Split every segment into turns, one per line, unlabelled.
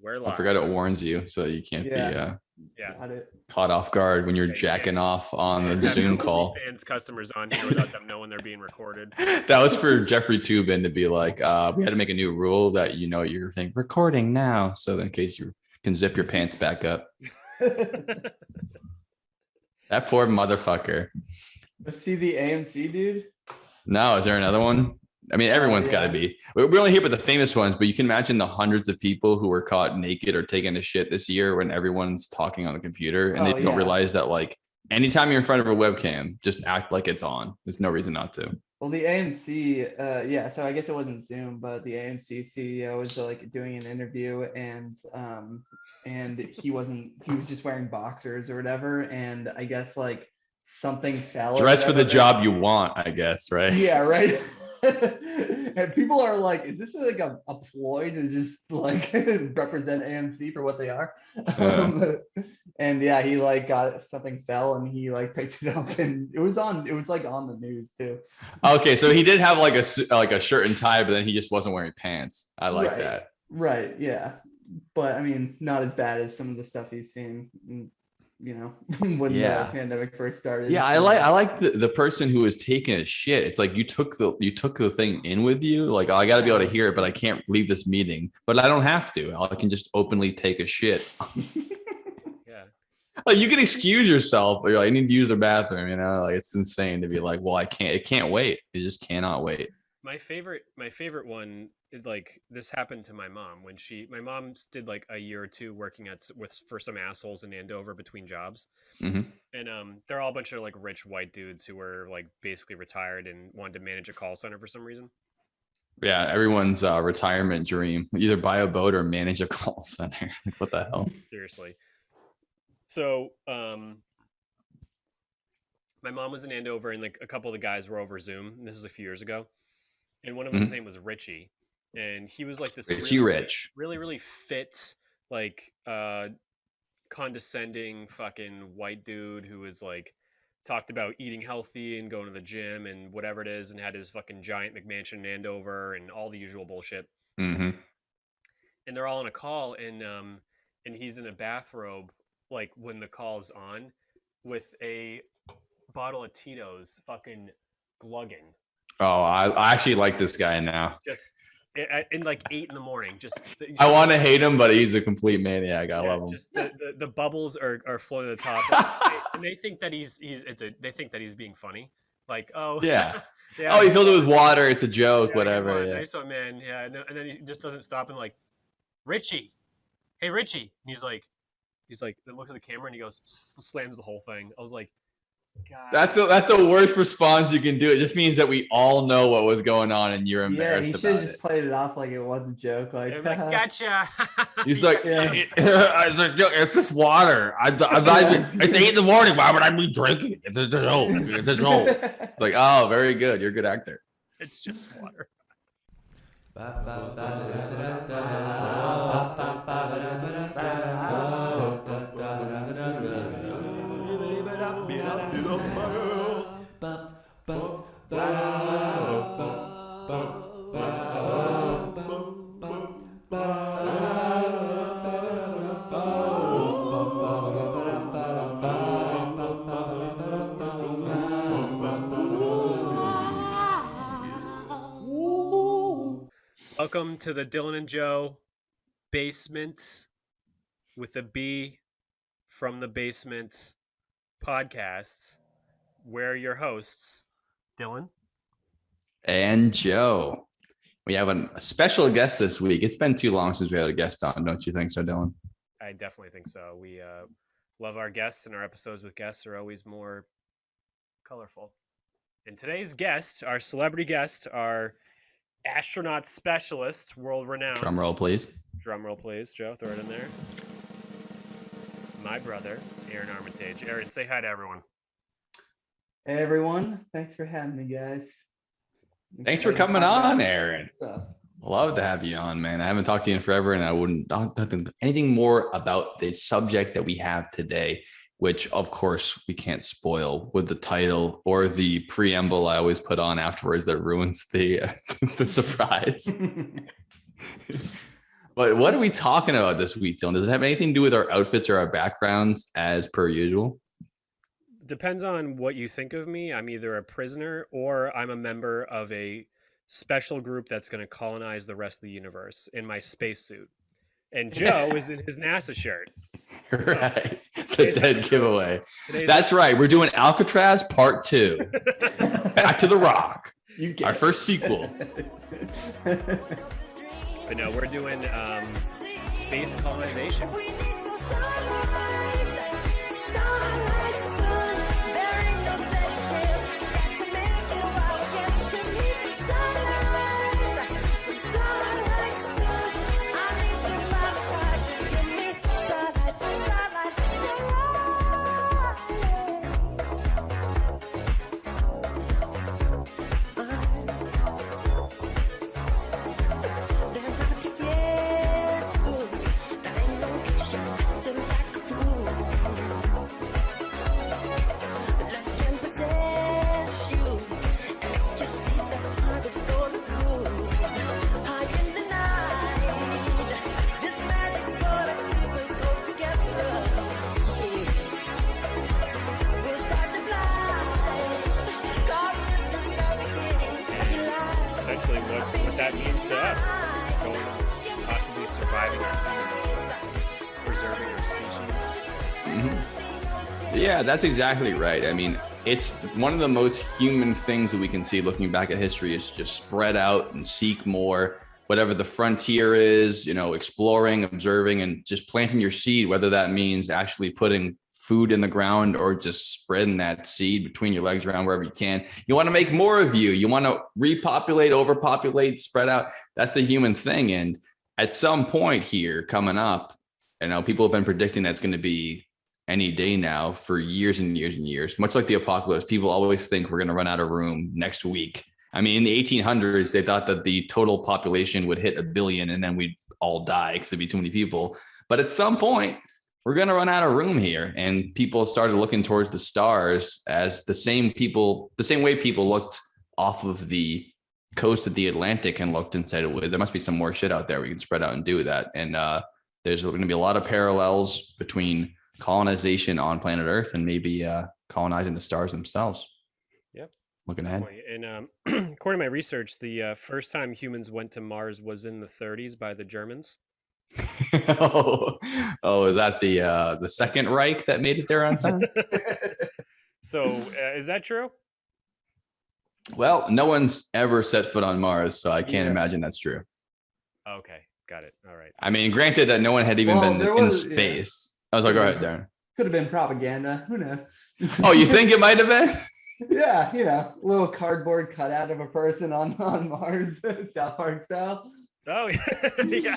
We're
I
live.
forgot it warns you so you can't be
Got it.
caught off guard when you're jacking off on the Zoom call.
Fans, customers on here without them knowing they're being recorded.
That was for Jeffrey Toobin to be like, we had to make a new rule that you're saying recording now, so in case you can zip your pants back up. That poor motherfucker.
Let's see the AMC dude.
No, is there another one? I mean, everyone's got to be. We're only here with the famous ones, but you can imagine the hundreds of people who were caught naked or taking a shit this year when everyone's talking on the computer and they don't realize that, like, anytime you're in front of a webcam, just act like it's on. There's no reason not to.
Well, the AMC, so I guess it wasn't Zoom, but the AMC CEO was like doing an interview and he was just wearing boxers or whatever. And I guess like something fell.
Dress for the job you want, I guess, right?
Yeah, right. And people are like, is this like a ploy to just like represent AMC for what they are? And he like got something fell and he like picked it up and it was like on the news too.
Okay, so he did have like a shirt and tie, but then he just wasn't wearing pants. I like that.
Right, yeah. But I mean, not as bad as some of the stuff he's seen, when the pandemic first started.
Yeah, I like the person who was taking a shit. It's like you took the thing in with you. Like, I got to be able to hear it, but I can't leave this meeting. But I don't have to. I can just openly take a shit. Like, you can excuse yourself, but you're like, I need to use the bathroom. Like, it's insane to be like, well, it can't wait. It just cannot wait.
My favorite one, like, this happened to my mom when my mom did like a year or two working for some assholes in Andover between jobs.
Mm-hmm.
And they're all a bunch of like rich white dudes who were like basically retired and wanted to manage a call center for some reason.
Yeah, everyone's retirement dream, either buy a boat or manage a call center. What the hell?
Seriously. So my mom was in Andover and like a couple of the guys were over Zoom. And this is a few years ago. And one of them's name was Richie. And he was like this really, really fit, like condescending fucking white dude who was like talked about eating healthy and going to the gym and whatever it is and had his fucking giant McMansion in Andover and all the usual bullshit.
Mm-hmm.
And they're all on a call and he's in a bathrobe like when the call's on with a bottle of Tito's fucking glugging.
Oh, I actually like this guy now.
Just in like 8 a.m. Just
I want to hate him, but he's a complete maniac. I love him.
Just the bubbles are floating to the top, and they think that they think that he's being funny. Like, oh
yeah, oh, he filled it with water. It's a joke, whatever.
On, nice one, man. Yeah, and then he just doesn't stop and like, Richie, hey Richie, and he's like, then looks at the camera and he goes, slams the whole thing. I was like, God.
That's the worst response you can do. It just means that we all know what was going on and you're embarrassed about it.
Yeah, he should have just played it off like it was a joke. Like,
gotcha.
He's like, it's just water. It's 8 a.m. Why would I be drinking? It's a joke. It's a joke. It's like, oh, very good. You're a good actor.
It's just water. Welcome to the Dylan and Joe Basement with a B from the Basement podcast. We're your hosts, Dylan
and Joe. We have a special guest this week. It's been too long since we had a guest on, don't you think so, Dylan?
I definitely think so. We love our guests, and our episodes with guests are always more colorful. And today's guest, our celebrity guest, our astronaut specialist, world-renowned.
Drum roll, please.
Drum roll, please, Joe. Throw it in there. My brother, Aaron Armitage. Aaron, say hi to everyone.
Hey, everyone. Thanks for having me, guys.
Thanks for coming on, Aaron. Love to have you on, man. I haven't talked to you in forever, and I wouldn't talk anything more about the subject that we have today, which, of course, we can't spoil with the title or the preamble I always put on afterwards that ruins the surprise. But what are we talking about this week, Dylan? Does it have anything to do with our outfits or our backgrounds as per usual?
Depends on what you think of me. I'm either a prisoner or I'm a member of a special group that's going to colonize the rest of the universe in my spacesuit. And Joe is in his NASA shirt.
Right. The
Today's
dead
episode-
giveaway.
today's
That's right. We're doing Alcatraz Part 2. Back to the Rock.
You get
Our first sequel.
But no, we're doing space colonization. Essentially, what that means to us, going, possibly surviving our preserving our species.
Yeah, that's exactly right. I mean, it's one of the most human things that we can see looking back at history is just spread out and seek more, whatever the frontier is, exploring, observing, and just planting your seed, whether that means actually putting food in the ground or just spreading that seed between your legs around wherever you can. You want to make more of you. You want to repopulate, overpopulate, spread out. That's the human thing. And at some point here coming up, people have been predicting that's going to be any day now for years and years and years. Much like the apocalypse, people always think we're going to run out of room next week. I mean, in the 1800s, they thought that the total population would hit 1 billion and then we'd all die because there'd be too many people. But at some point, we're going to run out of room here. And people started looking towards the stars as the same way people looked off of the coast of the Atlantic and looked and said, well, there must be some more shit out there. We can spread out and do that. And there's going to be a lot of parallels between colonization on planet Earth and maybe colonizing the stars themselves.
Yep.
Looking ahead.
And according to my research, the first time humans went to Mars was in the 30s by the Germans.
Is that the Second Reich that made it there on time?
So is that true?
Well, no one's ever set foot on Mars, so I can't imagine that's true.
Okay, got it. All right.
I mean, granted that no one had even been in space. I was like, go ahead, Darren.
Could have been propaganda. Who knows?
Oh, you think it might have been?
Yeah, little cardboard cutout of a person on Mars, South Park style.
Oh, yeah.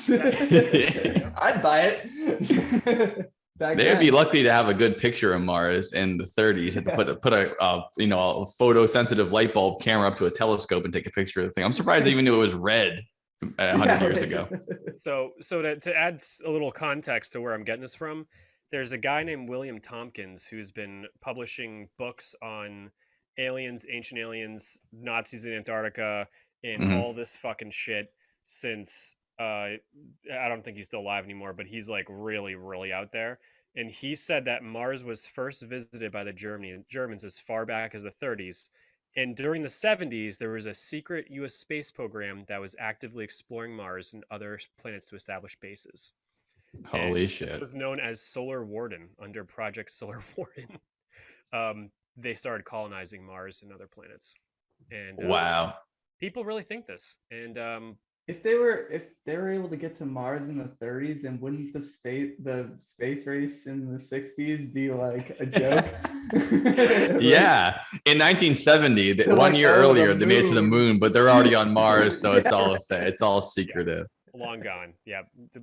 I'd buy it.
They'd be lucky to have a good picture of Mars in the 30s. Had to put a photosensitive light bulb camera up to a telescope and take a picture of the thing. I'm surprised they even knew it was red 100 years ago.
So to add a little context to where I'm getting this from, there's a guy named William Tompkins who's been publishing books on aliens, ancient aliens, Nazis in Antarctica, and all this fucking shit since I don't think he's still alive anymore, but he's like really, really out there. And he said that Mars was first visited by the Germans as far back as the 30s. And during the 70s, there was a secret U.S. space program that was actively exploring Mars and other planets to establish bases.
Holy shit.
This was known as Solar Warden. Under Project Solar Warden, they started colonizing Mars and other planets. And
wow.
People really think this. And
if they were able to get to Mars in the 30s, then wouldn't the space race in the 60s be like a joke?
Yeah, in 1970, 1 year earlier, they made it to the moon, but they're already on Mars, so it's all secretive.
Long gone. Yeah,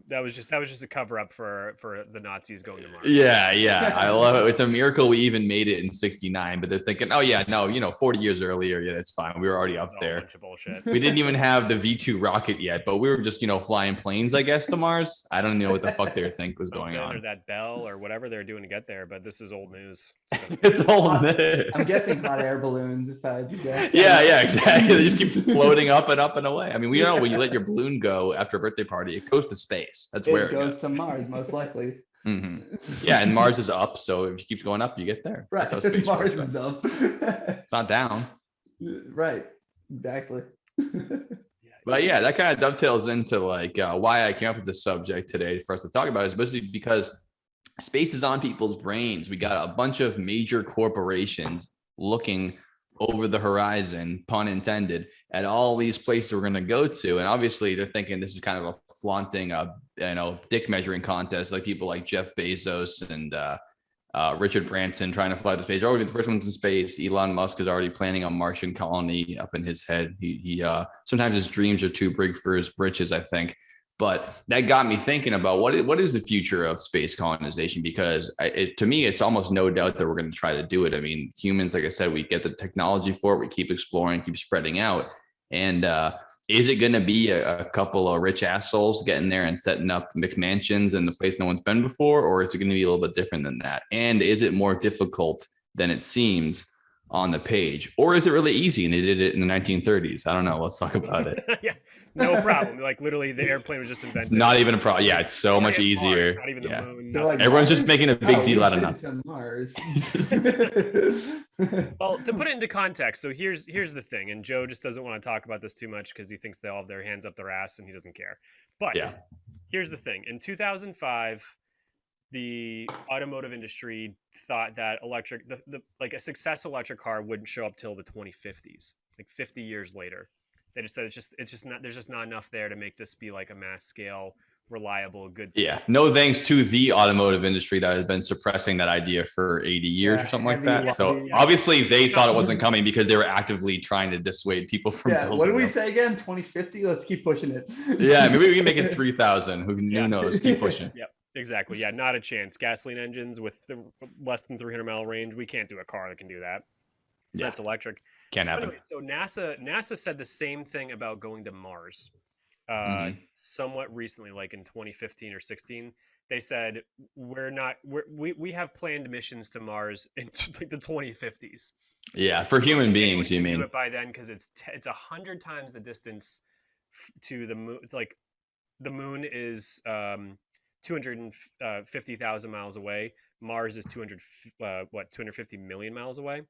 that was just a cover up for the Nazis going to Mars.
Yeah, I love it. It's a miracle we even made it in '69, but they're thinking, oh yeah, no, 40 years earlier, yeah, it's fine. We were already up there.
A bunch of bullshit.
We didn't even have the V2 rocket yet, but we were just flying planes, I guess, to Mars. I don't know what the fuck they think was going on.
Or that Bell or whatever they're doing to get there, but this is old news.
It's old news.
I'm guessing hot air balloons. If I
yeah, exactly. They just keep floating up and away. I mean, we know when you let your balloon go after a birthday party, it goes to space. That's
It
where
goes to Mars, most likely.
Yeah, and Mars is up, so if it keeps going up, you get there.
Right.
That's how space
Mars
works, right?
is up.
It's not down.
Right. Exactly.
But yeah, that kind of dovetails into like why I came up with this subject today for us to talk about, especially because space is on people's brains. We got a bunch of major corporations looking over the horizon, pun intended, at all these places we're going to go to. And obviously they're thinking this is kind of a flaunting, dick measuring contest, like people like Jeff Bezos and Richard Branson trying to fly to space. They're already the first ones in space. Elon Musk is already planning a Martian colony up in his head. He sometimes his dreams are too big for his britches, I think. But that got me thinking about what is the future of space colonization? Because to me, it's almost no doubt that we're going to try to do it. I mean, humans, like I said, we get the technology for it. We keep exploring, keep spreading out. And is it going to be a couple of rich assholes getting there and setting up McMansions in the place no one's been before? Or is it going to be a little bit different than that? And is it more difficult than it seems on the page? Or is it really easy and they did it in the 1930s? I don't know. Let's talk about it.
Yeah, no problem. Like literally the airplane was just invented.
It's not even a problem. Yeah, it's so much easier.
Mars, not even the moon.
Like,
everyone's just making a big deal out of nothing.
Mars.
Well, to put it into context, so here's the thing, and Joe just doesn't want to talk about this too much because he thinks they all have their hands up their ass and he doesn't care. But here's the thing: in 2005, the automotive industry thought that like a successful electric car wouldn't show up till the 2050s, like 50 years later. They just said it's just not, there's just not enough there to make this be like a mass scale, reliable, good thing.
Yeah, no thanks to the automotive industry that has been suppressing that idea for 80 years or something like that. So obviously they thought it wasn't coming because they were actively trying to dissuade people from building
what did we say again? 2050? Let's keep pushing it.
Yeah, maybe we can make it 3,000. Who knows? Keep pushing.
Yep, exactly. Yeah, not a chance. Gasoline engines with the less than 300-mile range. We can't do a car that can do that. Yeah. That's electric.
Can't happen.
Anyway, so NASA said the same thing about going to Mars. Somewhat recently, like in 2015 or 16, they said we have planned missions to Mars in like the 2050s.
Yeah, for human beings, you mean?
Do it by then because it's 100 times the distance to the moon. It's like the moon is 250,000 miles away. Mars is 250 million miles away.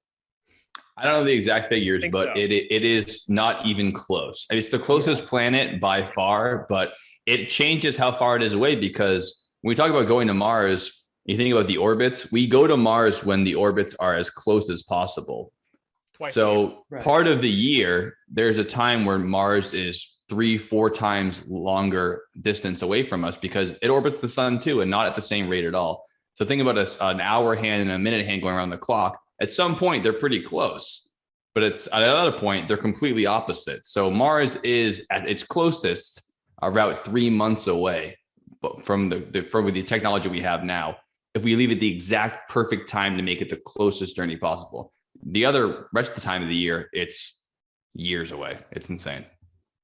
I don't know the exact figures, but it is not even close. I mean, it's the closest planet by far, but it changes how far it is away because when we talk about going to Mars, you think about the orbits, we go to Mars when the orbits are as close as possible. Part of the year, there's a time where Mars is 3-4 times longer distance away from us because it orbits the sun too, and not at the same rate at all. So think about an hour hand and a minute hand going around the clock. At some point, they're pretty close, but it's at another point, they're completely opposite. So Mars is at its closest about 3 months away from the technology we have now. If we leave it the exact perfect time to make it the closest journey possible, the other rest of the time of the year, it's years away. It's insane.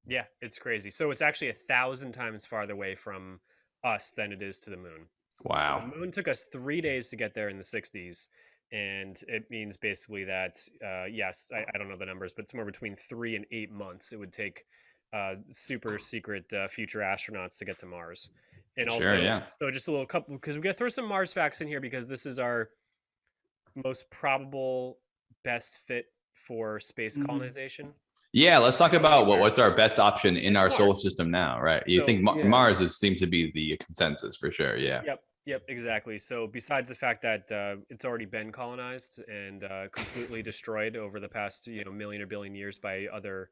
Yeah, it's crazy. So it's actually 1,000 times farther away from us than it is to the moon.
Wow.
So the moon took us 3 days to get there in the 60s. And it means basically that, yes, I don't know the numbers, but somewhere between 3 and 8 months it would take super secret future astronauts to get to Mars. And also, so just a little couple, because we got to throw some Mars facts in here because this is our most probable best fit for space colonization.
Yeah, let's talk about what's our best option in our solar system now, right? You think Mars seems to be the consensus for sure, yeah.
Yep, exactly. So besides the fact that it's already been colonized and completely destroyed over the past million or billion years by other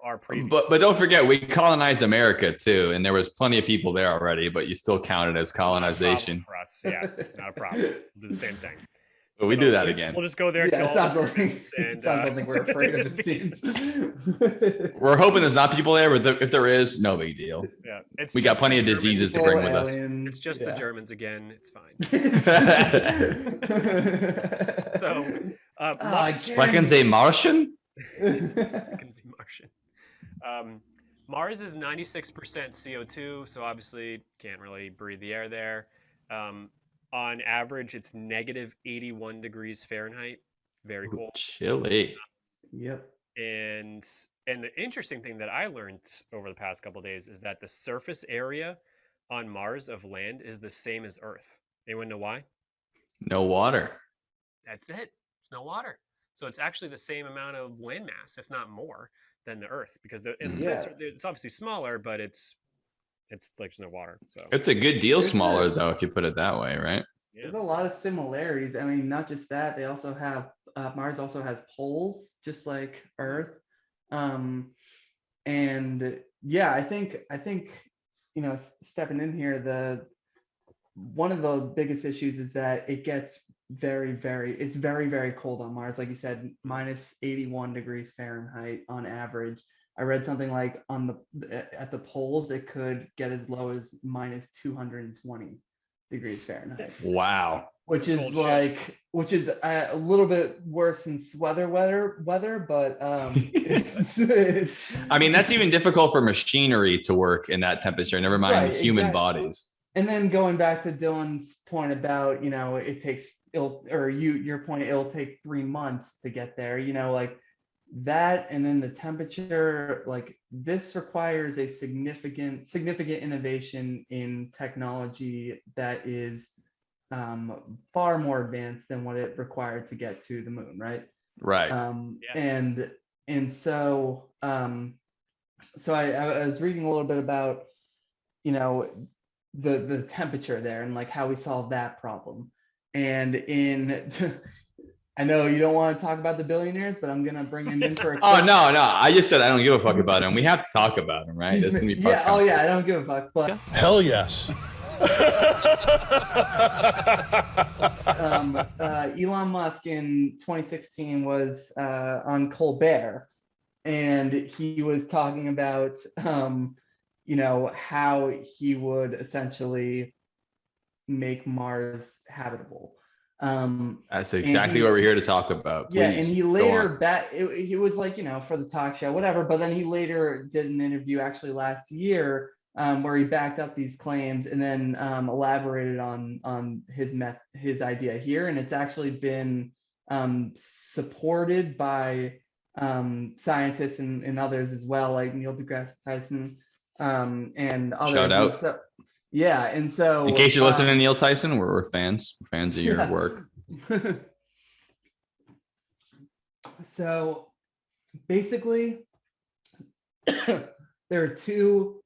our previous.
But don't forget we colonized America too, and there was plenty of people there already, but you still count it as colonization.
For us, yeah, not a problem. We'll do the same thing.
But we do that again.
We'll just go there.
Yeah, it's not something we're afraid of. It seems.
We're hoping there's not people there, but if there is, no big deal.
Yeah,
we got plenty of diseases to bring with us.
It's just the Germans again. It's fine. So,
Sprechen Sie Martian?
Sprechen Sie Martian. Mars is 96% CO2, so obviously can't really breathe the air there. On average, it's negative 81 degrees Fahrenheit. Very cool.
Chilly.
Yep.
And the interesting thing that I learned over the past couple of days is that the surface area on Mars of land is the same as Earth. Anyone know why?
No water.
That's it. There's no water. So it's actually the same amount of land mass, if not more, than the Earth, because the planets
Yeah.
it's obviously smaller, but it's like there's no water. So
It's a good deal
There's
smaller
a-
though, if you put it that way, right?
yeah.
There's a lot of similarities. I mean, not just that, they also have Mars also has poles, just like Earth. And yeah, I think stepping in here, one of the biggest issues is that it gets it's very cold on Mars. Like you said, minus 81 degrees Fahrenheit on average. I read something like at the poles, it could get as low as minus 220 degrees Fahrenheit,
Wow.
which
Some
is
cold shit.
which is a little bit worse than weather, but it's
I mean, that's even difficult for machinery to work in that temperature, never mind
Right,
human
exactly.
bodies.
And then going back to Dylan's point about, your point, it'll take 3 months to get there, like that. And then the temperature, like this requires a significant innovation in technology that is far more advanced than what it required to get to the moon, right?
Right.
Yeah.
And so I was reading a little bit about, the temperature there and like how we solve that problem. And I know you don't want to talk about the billionaires, but I'm gonna bring him in for a
Oh no, I just said I don't give a fuck about him. We have to talk about him, right? That's gonna be
yeah. Oh yeah, I don't give a fuck. But
hell yes.
Elon Musk in 2016 was on Colbert, and he was talking about how he would essentially make Mars habitable.
That's exactly what we're here to talk about. Please,
yeah, and he later he was like, for the talk show, whatever, but then he later did an interview actually last year where he backed up these claims and then elaborated on his idea here, and it's actually been supported by scientists and others as well, like Neil deGrasse Tyson and others.
Shout out.
And so, yeah, and so
in case you're listening to Neil Tyson, we're fans. We're fans of your work.
So basically, there are two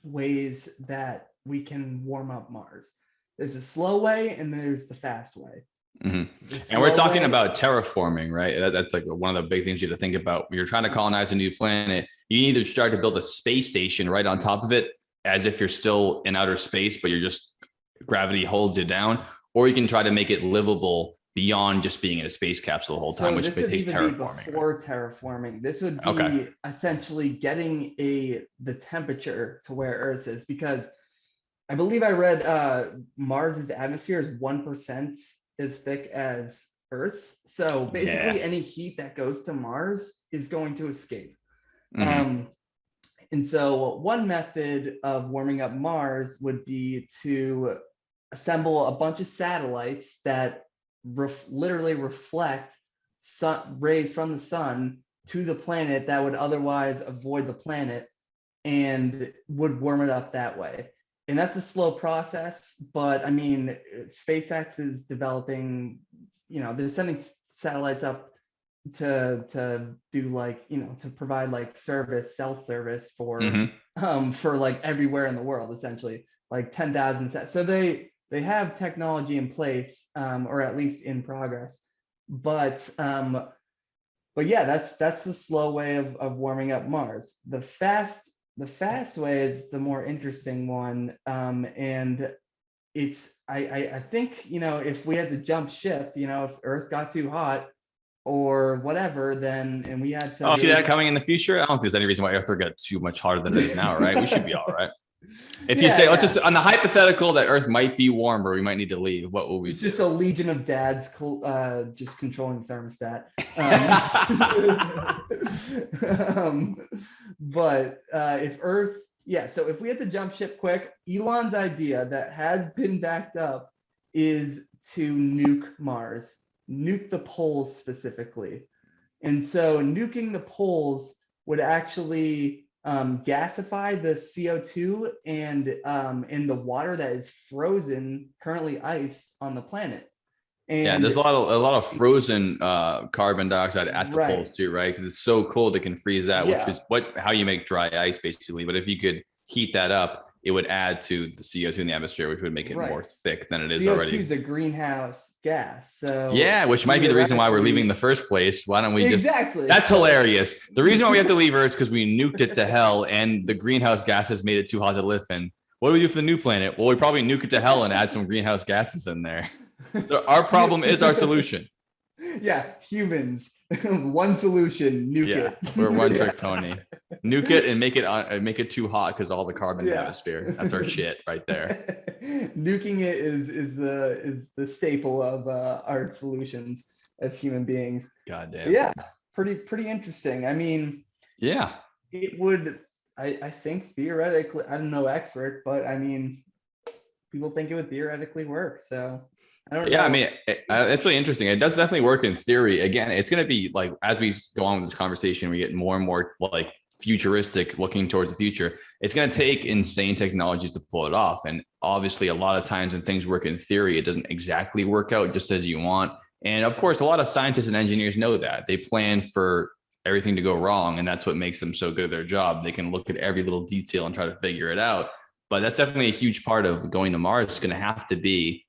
ways that we can warm up Mars. There's a slow way and there's the fast way.
Mm-hmm. And we're talking about terraforming, right? That's like one of the big things you have to think about. When you're trying to colonize a new planet, you either start to build a space station right on top of it, as if you're still in outer space, but you're just gravity holds you down, or you can try to make it livable beyond just being in a space capsule the whole time, which takes terraforming.
Before terraforming, this would be essentially getting the temperature to where Earth is, because I believe I read Mars's atmosphere is 1% as thick as Earth's. So basically, any heat that goes to Mars is going to escape. Mm-hmm. And so one method of warming up Mars would be to assemble a bunch of satellites that literally reflect rays from the sun to the planet that would otherwise avoid the planet, and would warm it up that way. And that's a slow process, but I mean, SpaceX is developing, they're sending satellites up to do like, to provide like cell service for like everywhere in the world, essentially, like 10,000. So they have technology in place, or at least in progress. But yeah, that's the slow way of warming up Mars. The fast way is the more interesting one, and it's I think if we had to jump ship, if Earth got too hot or whatever, then and we had to
see that coming in the future. I don't think there's any reason why Earth would get too much hotter than it is now, right? We should be all right. If you say, let's just on the hypothetical that Earth might be warmer, we might need to leave. What will we do?
It's just a legion of dads just controlling the thermostat. But if Earth, so if we had to jump ship quick, Elon's idea that has been backed up is to nuke Mars, nuke the poles specifically. And so nuking the poles would actually gasify the CO2 and in the water that is frozen, currently ice on the planet.
Yeah,
And
there's a lot of frozen carbon dioxide at the
right.
poles too, right? Because it's so cold it can freeze that, which
Yeah.
is how you make dry ice basically. But if you could heat that up, it would add to the CO2 in the atmosphere, which would make it
Right.
more thick than it is
CO2
already.
is a greenhouse gas. So
yeah, which might be the reason why we're leaving in the first place. Why don't we just
exactly?
That's hilarious. The reason why we have to leave Earth is because we nuked it to hell, and the greenhouse gases made it too hot to live in. What do we do for the new planet? Well, we probably nuke it to hell and add some greenhouse gases in there. Our problem is our solution.
Yeah, humans. One solution, nuke it.
We're one trick pony. Nuke it and make it too hot because all the carbon in the atmosphere. That's our shit right there.
Nuking it is the staple of our solutions as human beings.
God damn.
Yeah, pretty interesting. I mean,
yeah,
it would. I think theoretically, I'm no expert, but I mean, people think it would theoretically work. So I don't know.
I mean, it's really interesting. It does definitely work in theory. Again, it's going to be like, as we go on with this conversation, we get more and more like futuristic, looking towards the future. It's going to take insane technologies to pull it off. And obviously, a lot of times when things work in theory, it doesn't exactly work out just as you want. And of course, a lot of scientists and engineers know that. They plan for everything to go wrong. And that's what makes them so good at their job. They can look at every little detail and try to figure it out. But that's definitely a huge part of going to Mars. It's going to have to be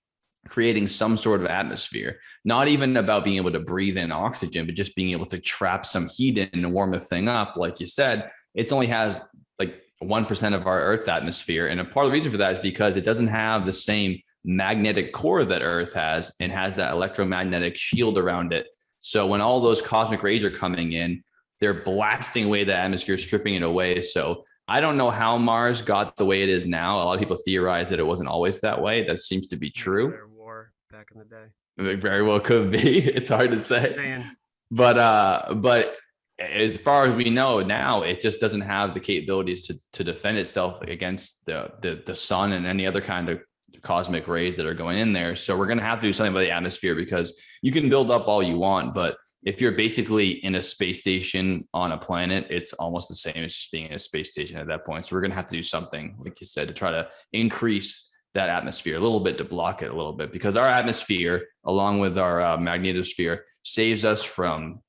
creating some sort of atmosphere, not even about being able to breathe in oxygen, but just being able to trap some heat in and warm the thing up. Like you said, it only has like 1% of our Earth's atmosphere. And a part of the reason for that is because it doesn't have the same magnetic core that Earth has, and has that electromagnetic shield around it. So when all those cosmic rays are coming in, they're blasting away the atmosphere, stripping it away. So I don't know how Mars got the way it is now. A lot of people theorize that it wasn't always that way. That seems to be true.
War back in the day.
It very well could be. It's hard to say.
Man.
But as far as we know now, it just doesn't have the capabilities to defend itself against the sun and any other kind of cosmic rays that are going in there. So we're going to have to do something about the atmosphere, because you can build up all you want, but if you're basically in a space station on a planet, it's almost the same as just being in a space station at that point. So we're going to have to do something, like you said, to try to increase that atmosphere a little bit, to block it a little bit, because our atmosphere, along with our magnetosphere, saves us from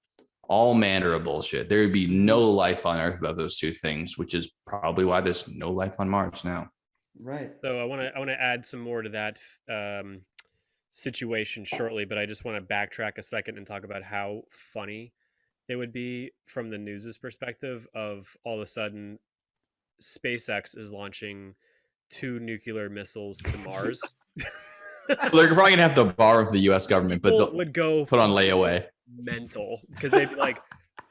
all manner of bullshit. There would be no life on Earth without those two things, which is probably why there's no life on Mars now.
Right.
So I want to add some more to that situation shortly, but I just want to backtrack a second and talk about how funny it would be from the news's perspective of all of a sudden SpaceX is launching 2 nuclear missiles to Mars.
They're probably gonna have to borrow from the U.S. government, but they'll
would go
put on layaway.
Mental, because they'd be like,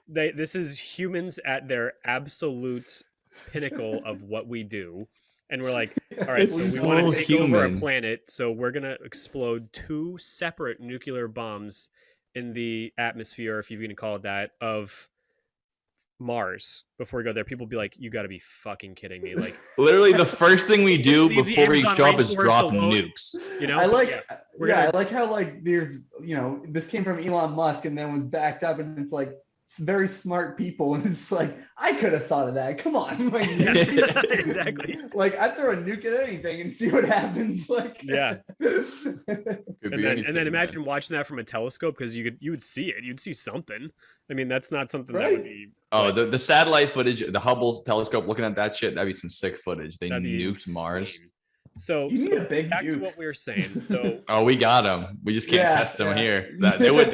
this is humans at their absolute pinnacle of what we do. And we're like, all right, so we want to take over a planet, so we're going to explode 2 separate nuclear bombs in the atmosphere, if you can call it that, of Mars before we go there. People be like, you got to be fucking kidding me. Like,
literally the first thing we do before we show up is drop nukes.
You know?
I like how like there's, this came from Elon Musk and then was backed up, and it's like, very smart people, and it's like, I could have thought of that. Come on. Like,
exactly.
Like, I'd throw a nuke at anything and see what happens. Like,
yeah. And then imagine watching that from a telescope, because you would see it. You'd see something. I mean, that's not something that would be.
Oh, the satellite footage, the Hubble telescope, looking at that shit, that'd be some sick footage. They nuked
insane.
Mars.
So back to what we were saying. So
we got them. We just can't test them here. They would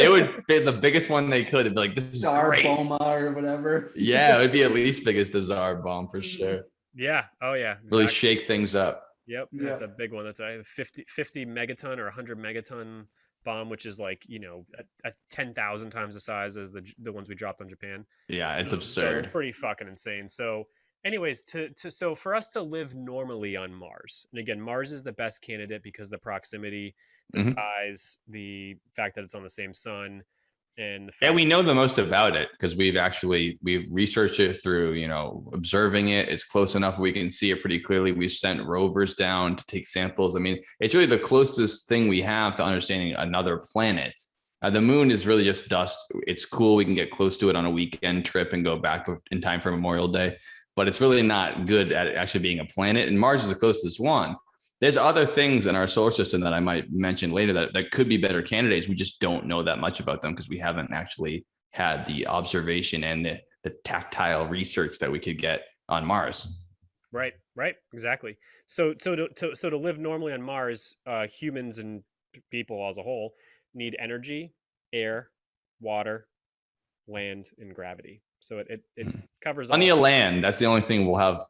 be the biggest one they could. They'd be like, this is
Tsar
great.
Bomba or whatever.
Yeah, it would be at least big as the Tsar bomb for sure.
Yeah. Oh yeah.
Exactly. Really shake things up.
Yep. That's a big one. That's a 50 megaton or 100 megaton bomb, which is like, 10,000 times the size as the ones we dropped on Japan.
Yeah, it's absurd.
So it's pretty fucking insane. So anyways, so for us to live normally on Mars, and again, Mars is the best candidate because of the proximity, the size, the fact that it's on the same sun, and the fact
we know the most about it because we've researched it through, observing it. It's close enough we can see it pretty clearly. We've sent rovers down to take samples. I mean, it's really the closest thing we have to understanding another planet The moon is really just dust. It's cool. We can get close to it on a weekend trip and go back in time for Memorial Day, but it's really not good at actually being a planet. And Mars is the closest one. There's other things in our solar system that I might mention later that could be better candidates. We just don't know that much about them because we haven't actually had the observation and the tactile research that we could get on Mars.
Right, exactly. So to live normally on Mars, humans and people as a whole need energy, air, water, land, and gravity. So it covers
plenty of land. That's the only thing we'll have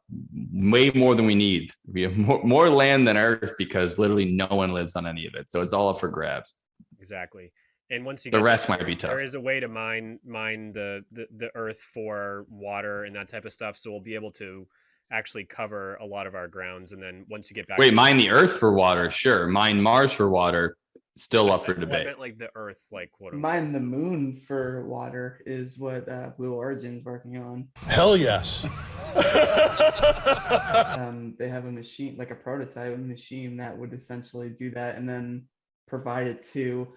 way more than we need. We have more land than Earth because literally no one lives on any of it. So it's all up for grabs.
Exactly. And once you
the
get
rest
there,
might be tough.
There is a way to mine the Earth for water and that type of stuff. So we'll be able to actually cover a lot of our grounds. And then once you get back,
mine the Earth for water, sure. Mine Mars for water. Still up for debate.
I meant like the Earth, like what?
Mine the moon for water is what Blue Origin's working on.
Hell yes.
They have a machine, like a prototype machine that would essentially do that and then provide it to,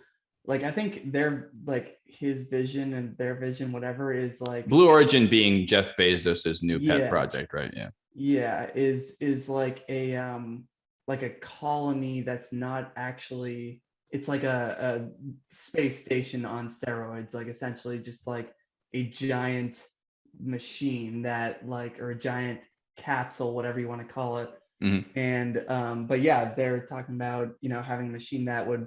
like, I think their, like, his vision and their vision, whatever, is like
Blue Origin being Jeff Bezos's new pet project, right?
Yeah, is like a colony that's not actually. It's like a space station on steroids, like essentially just like a giant machine that like, or a giant capsule, whatever you want to call it.
Mm-hmm.
And but yeah, they're talking about, having a machine that would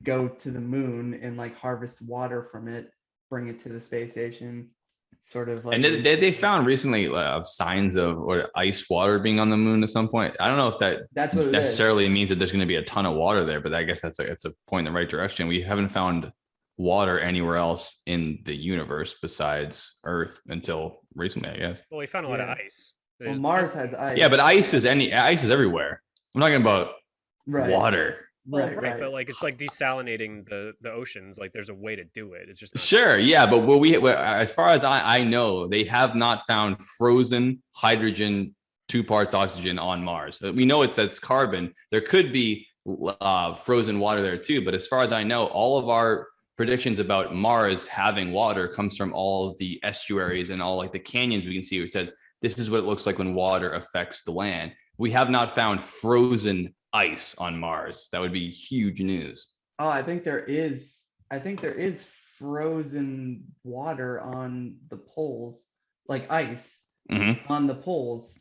go to the moon and like harvest water from it, bring it to the space station. Sort of like,
and they found recently signs of ice water being on the moon at some point. I don't know if that's what necessarily means that there's going to be a ton of water there, but I guess it's a point in the right direction. We haven't found water anywhere else in the universe besides Earth until recently, I guess.
Well, we found a lot of ice.
Well, Mars has ice.
Yeah, but ice is everywhere. I'm talking about water.
Right. But like it's like desalinating the oceans. Like there's a way to do it. It's just not
sure, yeah. But as far as I know, they have not found frozen hydrogen 2 parts oxygen on Mars. We know that's carbon. There could be frozen water there too. But as far as I know, all of our predictions about Mars having water comes from all of the estuaries and all like the canyons we can see. It says this is what it looks like when water affects the land. We have not found frozen ice on Mars. That would be huge news.
Oh, I think there is frozen water on the poles, like ice on the poles.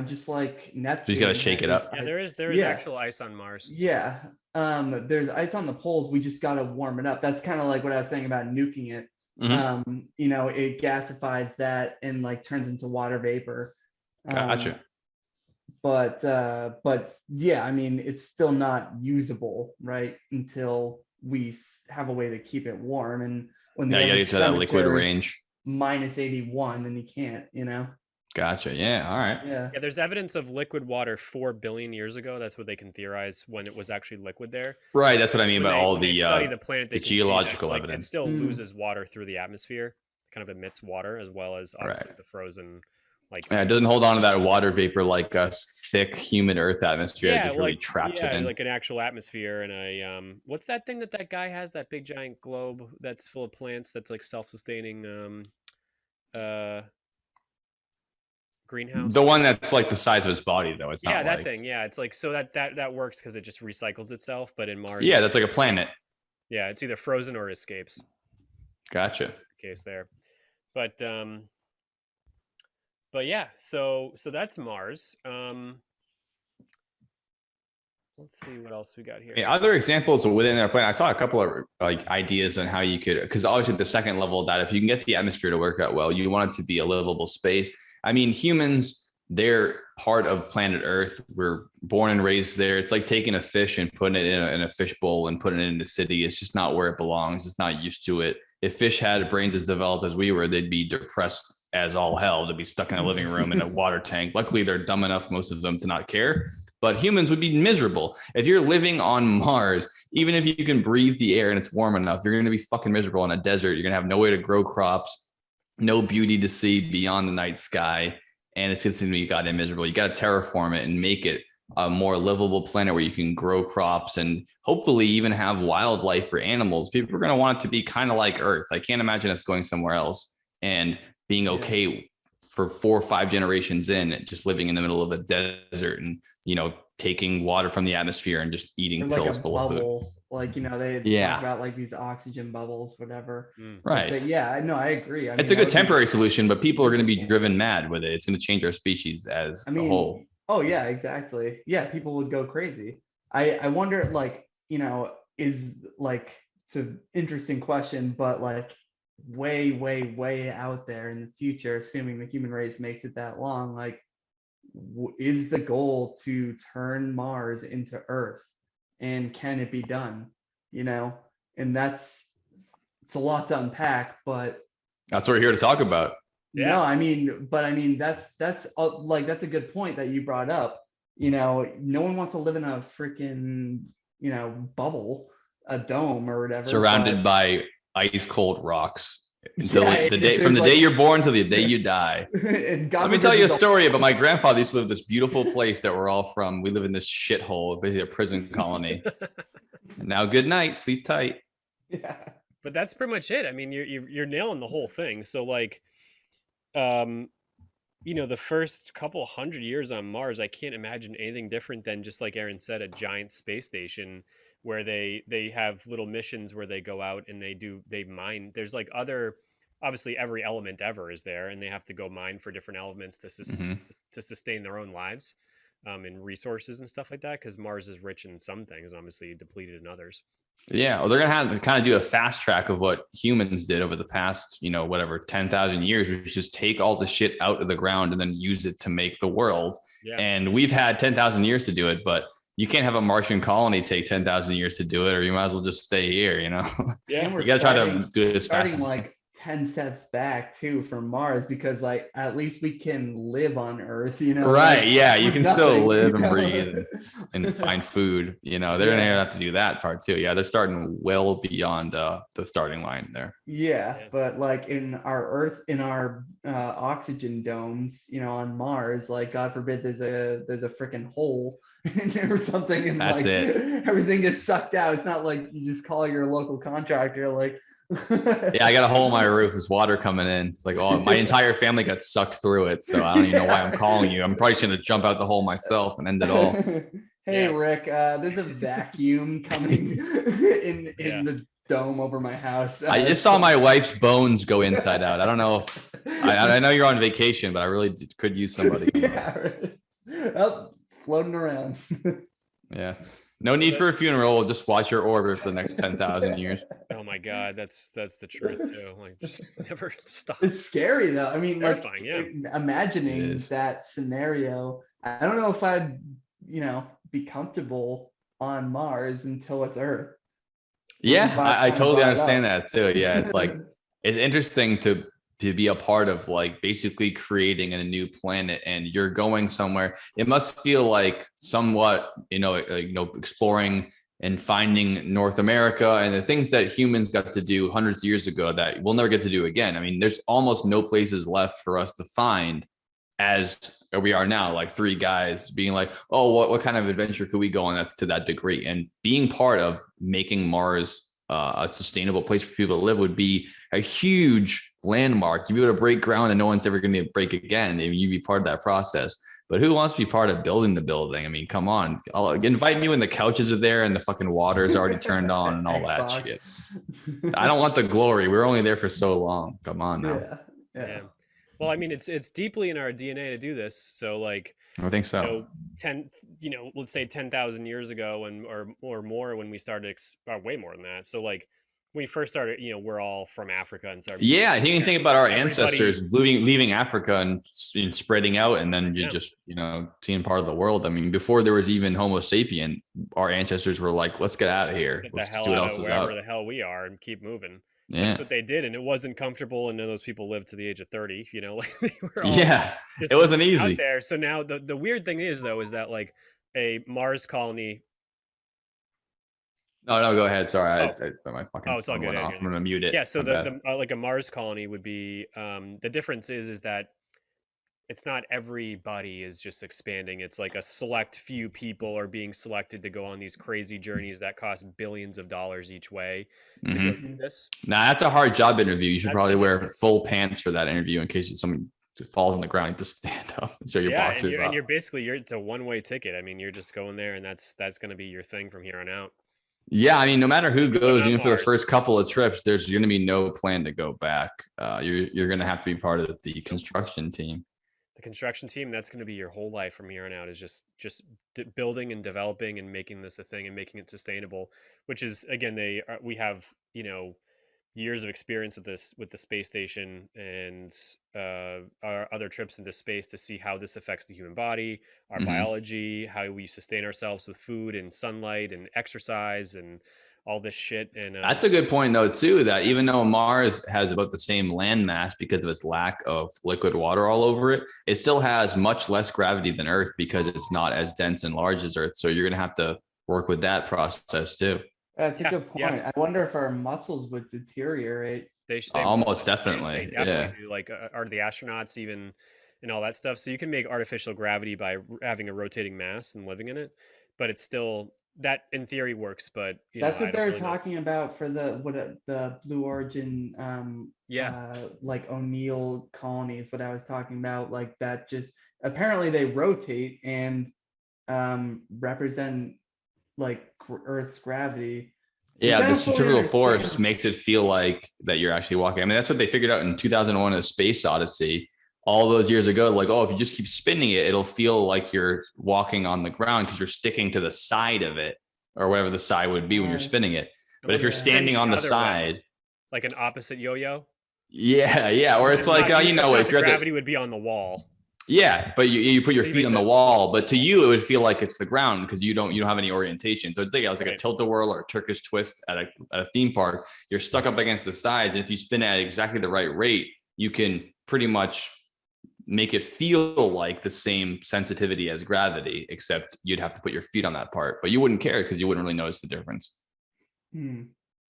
Just like Neptune.
You got to shake it up.
Yeah, there is actual ice on Mars.
Yeah. There's ice on the poles. We just got to warm it up. That's kind of like what I was saying about nuking it. It gasifies that and like turns into water vapor.
Gotcha.
But yeah, I mean, it's still not usable, right? Until we have a way to keep it warm. And when
you gotta get to that liquid range,
-81, then you can't,
Gotcha. Yeah. All right.
Yeah.
There's evidence of liquid water 4 billion years ago. That's what they can theorize when it was actually liquid there.
Right. That's what I mean by all
the planet,
the geological evidence.
It still loses water through the atmosphere. Kind of emits water as well as obviously the frozen. It
doesn't hold on to that water vapor like a thick, humid Earth atmosphere. It just really traps it in.
Like an actual atmosphere and a what's that thing that guy has? That big giant globe that's full of plants that's like self-sustaining greenhouse.
The one that's like the size of his body, though. It's not
that thing. Yeah, it's like so that works because it just recycles itself. But in Mars,
that's like a planet.
Yeah, it's either frozen or escapes.
Gotcha.
Case there, But yeah, so that's Mars. Let's see what else we got here.
Other examples within our planet. I saw a couple of ideas on how you could, because obviously the second level of that, if you can get the atmosphere to work out well, you want it to be a livable space. I mean, humans, they're part of planet Earth. We're born and raised there. It's like taking a fish and putting it in a fish bowl and putting it in the city. It's just not where it belongs. It's not used to it. If fish had brains as developed as we were, they'd be depressed as all hell to be stuck in a living room in a water tank. Luckily, they're dumb enough, most of them, to not care. But humans would be miserable. If you're living on Mars, even if you can breathe the air and it's warm enough, you're going to be fucking miserable in a desert. You're going to have no way to grow crops, no beauty to see beyond the night sky. And it's going to be goddamn miserable. You got to terraform it and make it a more livable planet where you can grow crops and hopefully even have wildlife or animals, people are going to want it to be kind of like Earth. I can't imagine us going somewhere else and being okay for 4 or 5 generations in, just living in the middle of a desert and, taking water from the atmosphere and just eating
Or like a
pills full of food.
bubble, like they talk about like these oxygen bubbles, whatever.
Right.
Yeah, no, I agree.
It's a good temporary solution, but people are going to be driven mad with it. It's going to change our species as a whole.
Oh yeah, exactly. Yeah, people would go crazy. I wonder, like, is like, it's an interesting question, but like way, way, way out there in the future, assuming the human race makes it that long, like, is the goal to turn Mars into Earth, and can it be done? And it's a lot to unpack, but
that's what we're here to talk about.
no, that's that's a good point that you brought up. No one wants to live in a freaking bubble, a dome or whatever,
surrounded by ice cold rocks.
Yeah,
the day from the day you're born to the day you die. Let me tell you a story about my grandfather used to live in this beautiful place that we're all from. We live in this shithole, basically a prison colony. And now, good night, sleep tight.
Yeah,
but that's pretty much it. I mean, you're nailing the whole thing. So like, the first couple hundred years on Mars, I can't imagine anything different than, just like Aaron said, a giant space station where they have little missions where they go out and they mine. There's like obviously every element ever is there, and they have to go mine for different elements to sustain their own lives, and resources and stuff like that, because Mars is rich in some things, obviously depleted in others.
Yeah, well, they're gonna have to kind of do a fast track of what humans did over the past, whatever 10,000 years, which is just take all the shit out of the ground and then use it to make the world. Yeah. And we've had 10,000 years to do it, but you can't have a Martian colony take 10,000 years to do it, or you might as well just stay here.
Yeah,
you gotta try to do it as fast as
like 10 steps back too from Mars, because like at least we can live on Earth,
right? Yeah, you can still live and breathe and find food. They're gonna have to do that part too. Yeah, they're starting well beyond the starting line there.
Yeah, but like in our Earth, in our oxygen domes, on Mars, like God forbid there's a freaking hole or something, and
that's
like
it.
Everything gets sucked out. It's not like you just call your local contractor, like.
Yeah, I got a hole in my roof. There's water coming in. It's like, oh, my entire family got sucked through it. So I don't even know why I'm calling you. I'm probably just gonna jump out the hole myself and end it all.
Hey, Rick, there's a vacuum coming in the dome over my house.
I just saw my wife's bones go inside out. I don't know if I know you're on vacation, but I really could use somebody.
Yeah, oh, floating around.
Yeah. No need for a funeral. We'll just watch your orbit for the next 10,000 years.
Oh my God, that's the truth too. Like, just never stop.
It's scary though. I mean,
terrifying.
Imagining that scenario. I don't know if I'd, be comfortable on Mars until it's Earth.
Yeah, I totally understand that too. Yeah, it's like it's interesting to be a part of like basically creating a new planet, and you're going somewhere. It must feel like somewhat, exploring and finding North America and the things that humans got to do hundreds of years ago that we'll never get to do again. I mean, there's almost no places left for us to find as we are now, like 3 guys being like, oh, what kind of adventure could we go on to that degree? And being part of making Mars a sustainable place for people to live would be a huge landmark. You'd be able to break ground that no one's ever going to break again. I mean, you'd be part of that process. But who wants to be part of building the building? I mean, come on. I'll invite you when the couches are there and the fucking water is already turned on and all that shit. I don't want the glory. We're only there for so long. Come on now.
Yeah. Well, I mean, it's deeply in our DNA to do this. So like,
I think so.
Let's say 10,000 years ago or more when we started, way more than that. So like, when we first started, we're all from Africa and started.
Yeah, I think you can think about our ancestors leaving Africa and spreading out, and then you just seeing part of the world. I mean, before there was even Homo sapien, our ancestors were like, "Let's get out of here. Let's see what else is out."
Wherever the hell we are, and keep moving. Yeah, that's what they did, and it wasn't comfortable. And then those people lived to the age of 30. Like they were all
it wasn't easy
out there. So now the weird thing is that like a Mars colony.
No, go ahead. Sorry, my fucking
it's all good.
Went off. I'm gonna mute it.
Yeah, so the like a Mars colony would be the difference is that it's not everybody is just expanding. It's like a select few people are being selected to go on these crazy journeys that cost billions of dollars each way to go do
Mhm.
this.
Nah, that's a hard job interview. You should
That's
probably
the
wear
difference.
full pants for that interview in case someone falls on the ground. You have to stand up and show your
Yeah, and
boxers
you're
up.
basically it's a one-way ticket. I mean, you're just going there, and that's going to be your thing from here on out.
Yeah, I mean, no matter who
You're living
goes,
on
even for the
Mars.
first couple of trips, there's going to be no plan to go back. You're going to have to be part of the
Nope.
construction team.
The construction team, that's going to be your whole life from here on out, is just building and developing and making this a thing and making it sustainable, which is, again, we have, years of experience with the space station and our other trips into space to see how this affects the human body, our
Mhm.
biology, how we sustain ourselves with food and sunlight and exercise and all this shit. And
That's a good point, though, too, that even though Mars has about the same land mass because of its lack of liquid water all over it, it still has much less gravity than Earth because it's not as dense and large as Earth. So you're going to have to work with that process, too.
That's a
yeah,
good
yeah,
point. I wonder if our muscles would deteriorate.
they will.
Almost
They
definitely.
definitely
Yeah.
do. Like, are the astronauts even and all that stuff? So you can make artificial gravity by having a rotating mass and living in it, but it's still that in theory works. But
That's
I
what
don't
they're
really know.
talking about for the Blue Origin
Yeah,
like O'Neill colonies. What I was talking about, like that, just apparently they rotate and represent like Earth's gravity, which
Yeah,
I
the
don't fully
centrifugal force
understand.
makes it feel like that you're actually walking. I mean, that's what they figured out in 2001: A Space Odyssey. All those years ago, like, oh, if you just keep spinning it, it'll feel like you're walking on the ground because you're sticking to the side of it or whatever the side would be when you're spinning it. But if
unless
you're
it spins
standing on
the
the
other way,
side,
like an opposite yo-yo.
yeah, or
Then
it's like,
it's not
if
the
you're at the
gravity would be on the wall.
yeah, but you put your
But you
feet
make
on the
the
wall, but to you it would feel like it's the ground because you don't have any orientation. So it's like a
right.
tilt-a-whirl or a Turkish twist at a theme park. You're stuck up against the sides, and if you spin at exactly the right rate, you can pretty much make it feel like the same sensitivity as gravity, except you'd have to put your feet on that part, but you wouldn't care because you wouldn't really notice the difference.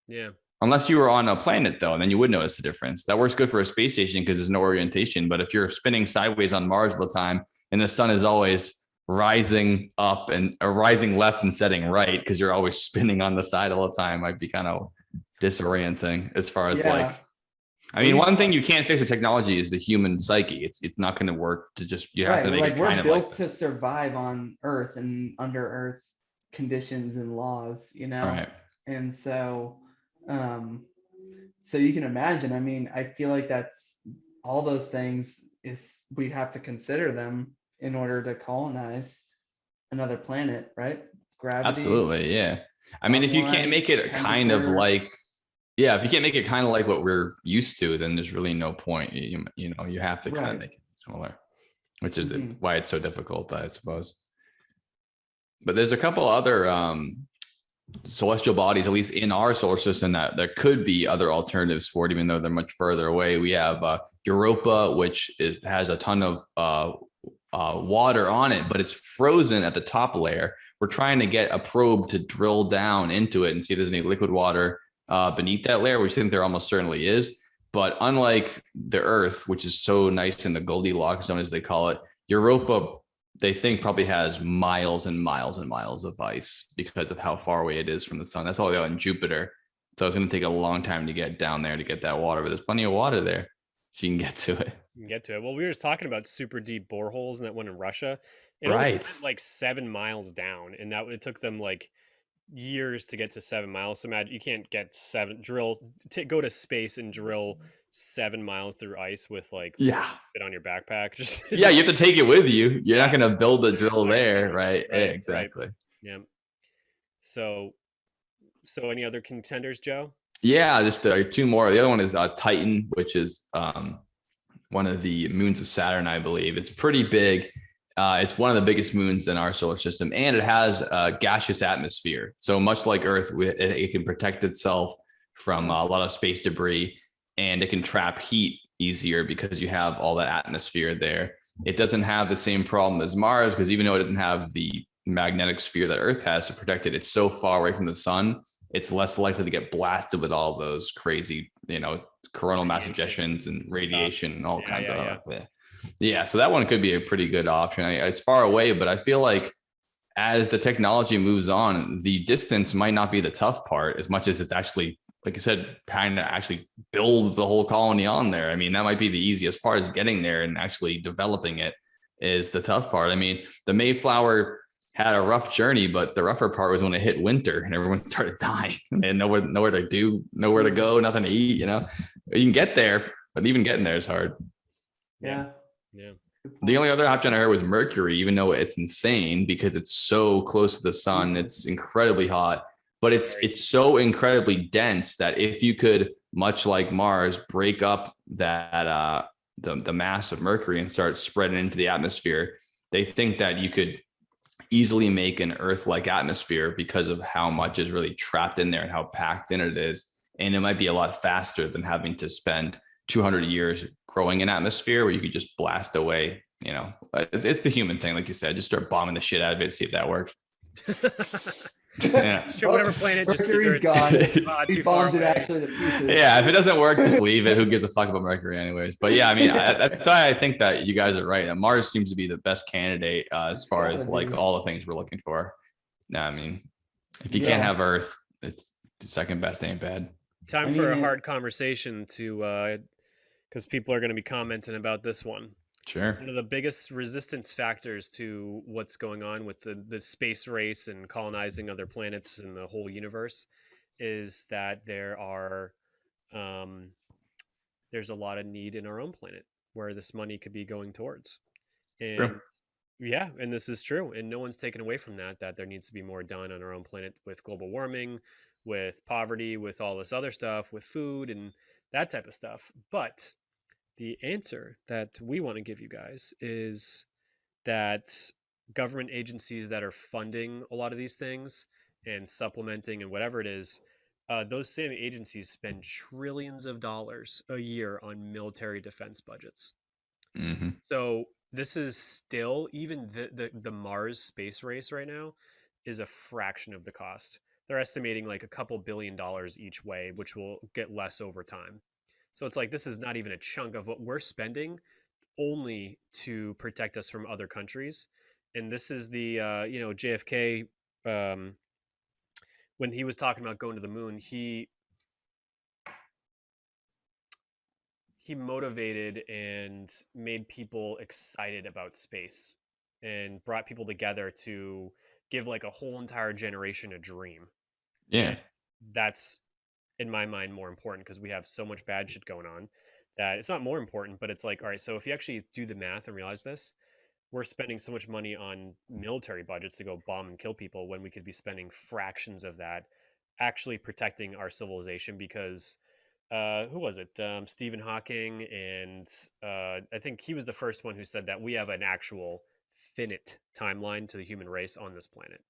Yeah.
Unless you were on a planet, though, and then you would notice the difference. That works good for a space station because there's no orientation. But if you're spinning sideways on Mars all the time and the sun is always rising up and or rising left and setting right because you're always spinning on the side all the time, might be kind of disorienting as far as
Yeah.
I mean, one thing you can't fix with technology is the human psyche. It's not going to work to just you have
Right,
to make
like
it
we're
kind of
built
like
to survive on Earth and under Earth's conditions and laws,
all right.
and um, so you can imagine. I mean, I feel like that's all those things is we'd have to consider them in order to colonize another planet, right? Gravity,
Absolutely, yeah. I mean, if you can't
sunlight,
make it kind of
temperature.
like yeah, if you can't make it kind of like what we're used to, then there's really no point. You have to kind of
Right.
make it similar, which is
Mhm.
why it's so difficult, I suppose. But there's a couple other celestial bodies, at least in our solar system, that there could be other alternatives for it, even though they're much further away. We have Europa, which has a ton of water on it, but it's frozen at the top layer. We're trying to get a probe to drill down into it and see if there's any liquid water beneath that layer, which I think there almost certainly is. But unlike the Earth, which is so nice in the Goldilocks zone, as they call it, Europa, they think probably has miles and miles and miles of ice because of how far away it is from the sun. That's all they got in Jupiter. So it's going to take a long time to get down there to get that water, but there's plenty of water there. So you can get to it.
You can get to it. Well, we were just talking about super deep boreholes and that one in Russia. It only
Right.
went like 7 miles down, and that it took them like years to get to 7 miles. So imagine you can't get go to space and drill 7 miles through ice with like
Yeah.
it on your backpack. Just
Yeah, you have to take it with you. You're not going to build a drill there, right? Yeah,
right,
exactly.
yeah. So any other contenders, Joe?
Yeah, just two more. The other one is Titan, which is one of the moons of Saturn, I believe. It's pretty big. It's one of the biggest moons in our solar system, and it has a gaseous atmosphere. So much like Earth, it can protect itself from a lot of space debris, and it can trap heat easier because you have all that atmosphere there. It doesn't have the same problem as Mars because even though it doesn't have the magnetic sphere that Earth has to protect it, it's so far away from the sun, it's less likely to get blasted with all those crazy, coronal mass ejections and radiation and all kinds of. Yeah, so that one could be a pretty good option. It's far away, but I feel like as the technology moves on, the distance might not be the tough part as much as it's actually, like I said, trying to actually build the whole colony on there. I mean, that might be the easiest part, is getting there and actually developing it is the tough part. I mean, the Mayflower had a rough journey, but the rougher part was when it hit winter and everyone started dying and nowhere to go, nothing to eat. You know, you can get there, but even getting there is hard.
Yeah.
The only other option I heard was Mercury, even though it's insane because it's so close to the sun, it's incredibly hot, but it's so incredibly dense that if you could, much like Mars, break up that the mass of Mercury and start spreading into the atmosphere, they think that you could easily make an Earth-like atmosphere because of how much is really trapped in there and how packed in it is. And it might be a lot faster than having to spend 200 years growing an atmosphere where you could just blast away. You know, it's the human thing, like you said, just start bombing the shit out of it, see if that works.
Yeah. Sure, whatever planet, just
Mercury's gone.
too far away.
Actually to pieces.
Yeah, if it doesn't work, just leave it. Who gives a fuck about Mercury anyways? But yeah, I mean, that's why I think that you guys are right. That Mars seems to be the best candidate as far as like all the things we're looking for. No, I mean, if you can't have Earth, it's the second best, ain't bad.
Time for a hard conversation to, because people are going to be commenting about this one.
Sure.
One of the biggest resistance factors to what's going on with the space race and colonizing other planets in the whole universe is that there's a lot of need in our own planet where this money could be going towards. And
Sure.
Yeah, and this is true. And no one's taken away from that there needs to be more done on our own planet with global warming, with poverty, with all this other stuff, with food and that type of stuff. But the answer that we want to give you guys is that government agencies that are funding a lot of these things and supplementing and whatever it is, those same agencies spend trillions of dollars a year on military defense budgets.
Mm-hmm.
So this is still, even the Mars space race right now is a fraction of the cost. They're estimating like a couple $1 billion each way, which will get less over time. So it's like, this is not even a chunk of what we're spending only to protect us from other countries. And this is the, JFK, when he was talking about going to the moon, he motivated and made people excited about space and brought people together to give like a whole entire generation a dream.
Yeah.
And that's, in my mind, more important because we have so much bad shit going on that it's not more important, but it's like, all right, so if you actually do the math and realize this, we're spending so much money on military budgets to go bomb and kill people when we could be spending fractions of that actually protecting our civilization. Because who was it? Stephen Hawking, and I think he was the first one who said that we have an actual finite timeline to the human race on this planet.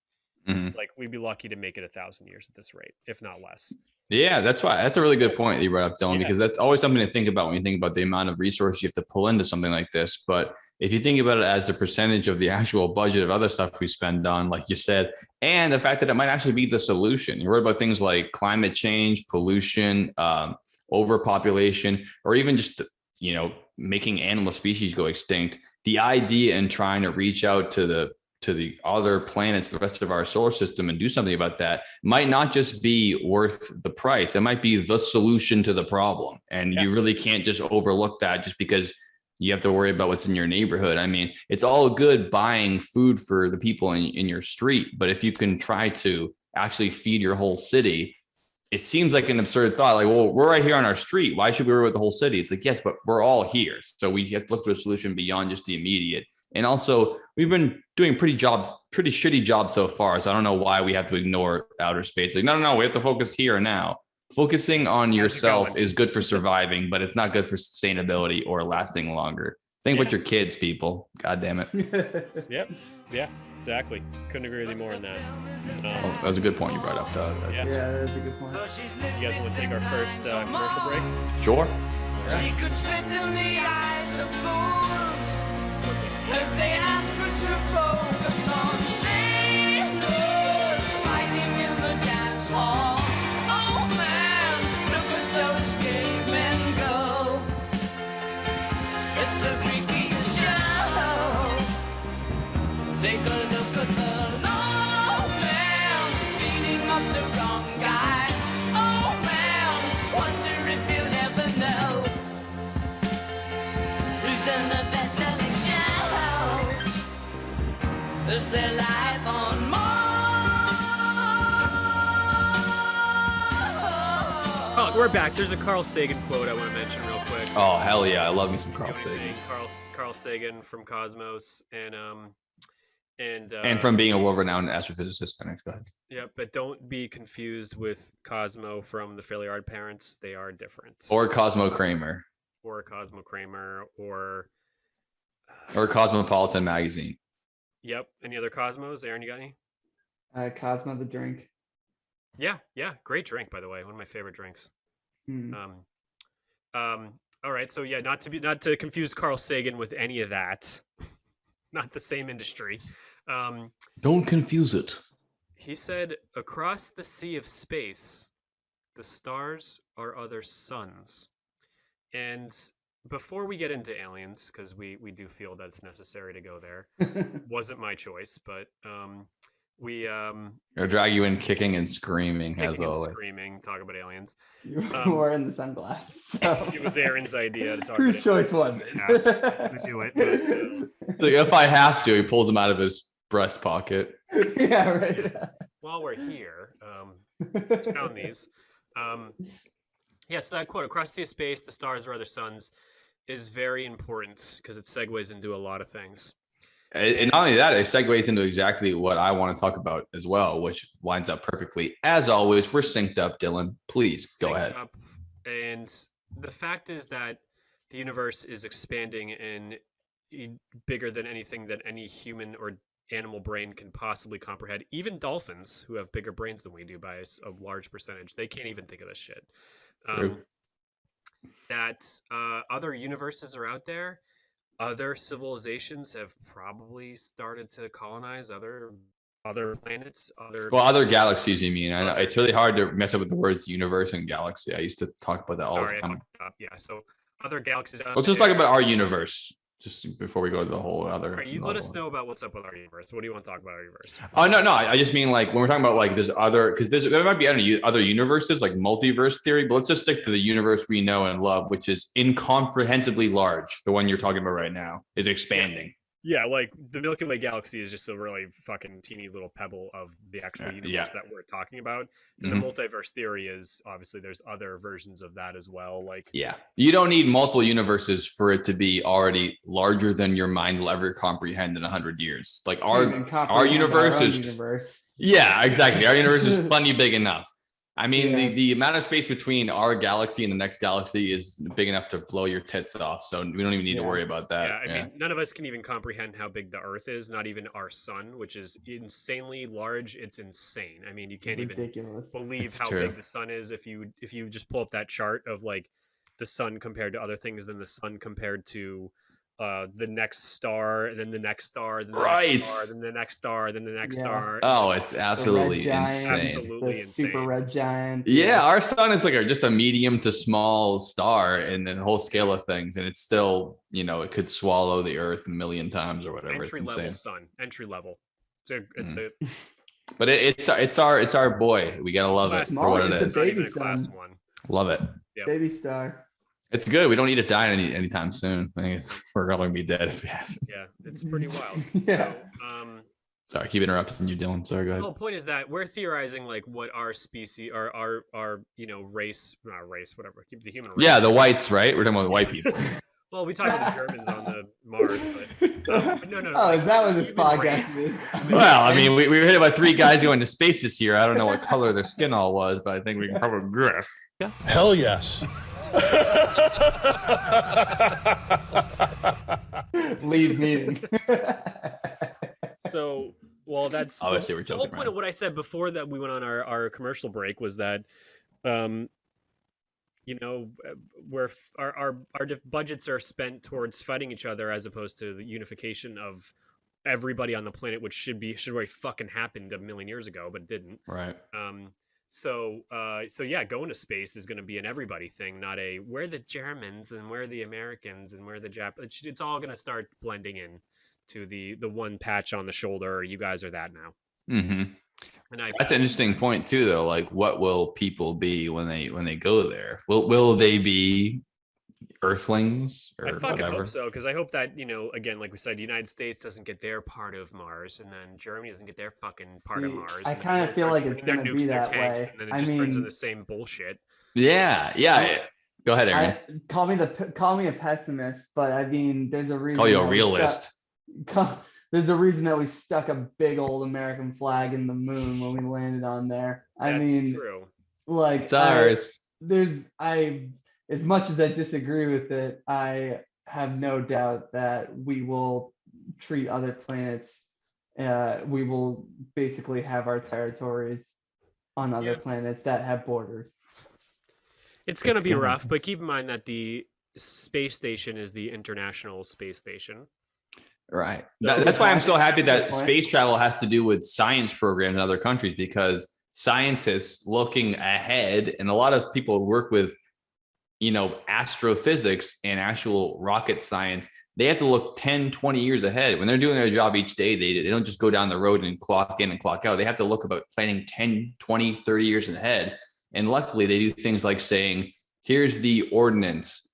Mm-hmm.
Like, we'd be lucky to make it 1,000 years at this rate, if not less.
Yeah, that's a really good point that you brought up, Dylan, because that's always something to think about when you think about the amount of resources you have to pull into something like this. But if you think about it as the percentage of the actual budget of other stuff we spend on, like you said, and the fact that it might actually be the solution, you're worried about things like climate change, pollution, overpopulation, or even just, making animal species go extinct. The idea in trying to reach out to the other planets, the rest of our solar system, and do something about that might not just be worth the price. It might be the solution to the problem. And you really can't just overlook that just because you have to worry about what's in your neighborhood. I mean, it's all good buying food for the people in your street, but if you can try to actually feed your whole city, it seems like an absurd thought. Like, well, we're right here on our street. Why should we worry about the whole city? It's like, yes, but we're all here. So we have to look for a solution beyond just the immediate. And also, we've been doing pretty shitty jobs so far. So I don't know why we have to ignore outer space. Like, no, we have to focus here and now. Focusing on yourself is good for surviving, but it's not good for sustainability or lasting longer. Think about your kids, people. God damn it.
Yep. Yeah, exactly. Couldn't agree with you more on that.
That was a good point you brought up, Doug.
Yeah, that's a good point.
You guys want to take our first commercial break?
Sure.
She could spit in the eyes of fools if they ask her to focus on sailors fighting in the dance hall. Oh man, look at those cavemen go. It's the freakiest just their life on Mars.
Oh, we're back. There's a Carl Sagan quote I want to mention real quick.
Oh hell yeah, I love me some Carl
What do you
Sagan.
think? Carl Sagan from Cosmos and
And from being a world-renowned astrophysicist. Next, go ahead.
yeah, but don't be confused with Cosmo from the Fairly Odd Parents. They are different.
Or Cosmo Kramer.
Or Cosmo Kramer or
Cosmopolitan magazine.
yep. Any other Cosmos? Aaron, you got any?
Cosmo the drink.
Yeah, great drink by the way. One of my favorite drinks.
Hmm.
All right, so yeah, not to confuse Carl Sagan with any of that. Not the same industry.
Don't confuse it.
He said, "Across the sea of space, the stars are other suns." And before we get into aliens, because we do feel that it's necessary to go there, wasn't my choice, but we
I'll drag you in kicking and screaming as
kicking and
always.
screaming, talk about aliens.
You were in the sunglasses. So.
It was Aaron's idea to talk
Whose
about
choice was it?
aliens. To do it. But,
Like, if I have to, he pulls them out of his breast pocket.
Yeah, right.
while we're here, let's found these. Yeah, so that quote, "Across the sea of space, the stars are other suns," is very important because it segues into a lot of things.
And not only that, it segues into exactly what I want to talk about as well, which lines up perfectly. As always, we're synced up, Dylan. Please go
Synced
ahead.
up. And the fact is that the universe is expanding and bigger than anything that any human or animal brain can possibly comprehend. Even dolphins, who have bigger brains than we do by a large percentage, they can't even think of this shit. That other universes are out there. Other civilizations have probably started to colonize other planets.
Other galaxies, you mean? I know it's really hard to mess up with the words universe and galaxy. I used to talk about that all
Sorry,
the
I
time.
fucked up. Yeah, so other galaxies.
Let's just talk about our universe, just before we go to the whole other.
All right, you let us know about what's up with our universe. What do you want to talk about our universe?
Oh no, I just mean like when we're talking about like this other, because there might be other universes like multiverse theory, but let's just stick to the universe we know and love, which is incomprehensibly large. The one you're talking about right now is expanding.
Yeah, like the Milky Way galaxy is just a really fucking teeny little pebble of the actual universe that we're talking about. And the multiverse theory is obviously there's other versions of that as well. Like,
yeah, you don't need multiple universes for it to be already larger than your mind will ever comprehend in 100 years. Like our universe is
universe.
Yeah, exactly. Our universe is plenty big enough. I mean, the amount of space between our galaxy and the next galaxy is big enough to blow your tits off. So we don't even need to worry about that.
Yeah, I mean, none of us can even comprehend how big the Earth is, not even our sun, which is insanely large. It's insane. I mean, you can't even believe how big the sun is if you just pull up that chart of like the sun compared to other things, then the sun compared to the next star, and then the next star, then the next star, then the next star, then the next star.
Oh, it's absolutely insane.
Absolutely insane.
Super red giant.
Yeah, our sun is like just a medium to small star in the whole scale of things, and it's still, it could swallow the Earth a million times or whatever.
Entry level sun, entry level. It's a
but it's our boy. We gotta love it for what it is.
Not even a class one.
Love it.
Yep.
Baby star.
It's good. We don't need to die anytime soon. I think we're going to be dead if it happens.
Yeah, it's pretty wild.
Yeah.
So,
sorry, keep interrupting you, Dylan. Sorry, go ahead.
The whole point is that we're theorizing like what our species, our race, not race, whatever. Keep the human race.
Yeah, the whites, right? We're talking about the white people.
Well, we talked about the Germans on the Mars, but no.
Oh, is that what this podcast is?
Well, I mean, we were hit by 3 guys going to space this year. I don't know what color their skin all was, but I think we can probably guess.
Yeah. Hell yes.
Leave meeting.
So, well, that's
obviously we're
the whole point of what I said before that we went on our commercial break was that, where our budgets are spent towards fighting each other as opposed to the unification of everybody on the planet, which should already fucking happened a million years ago, but didn't.
Right.
So yeah, going to space is going to be an everybody thing, not a we're the Germans and we're the Americans and we're the Japanese. It's all going to start blending in to the one patch on the shoulder. You guys are that now.
Mm-hmm. And that's an interesting point too, though. Like, what will people be when they go there? Will they be Earthlings
I
or
fucking
whatever.
hope so, because I hope that, again, like we said, the United States doesn't get their part of Mars, and then Germany doesn't get their fucking part of
See,
Mars.
I
and then
kind of
everyone
feel
starts
like it's
bringing their
gonna
nukes
be
and their
that
tanks,
way.
and then it
I
just turns into
mean,
the same bullshit.
Yeah, yeah. Go ahead, Aaron.
call me a pessimist, but I mean, there's a reason.
Call you a
that we
realist.
there's a reason that we stuck a big old American flag in the moon when we landed on there. I
That's
mean,
true.
like
It's ours.
as much as I disagree with it, I have no doubt that we will treat other planets. We will basically have our territories on other
Yeah.
planets that have borders.
It's going to
It's
be
gonna-
rough, but keep in mind that the space station is the International Space Station.
Right.
So-
That's why I'm so happy that
Good point.
space travel has to do with science programs in other countries, because scientists looking ahead, and a lot of people who work with, astrophysics and actual rocket science, they have to look 10, 20 years ahead. When they're doing their job each day, they don't just go down the road and clock in and clock out. They have to look about planning 10, 20, 30 years ahead. And luckily, they do things like saying, here's the ordinance.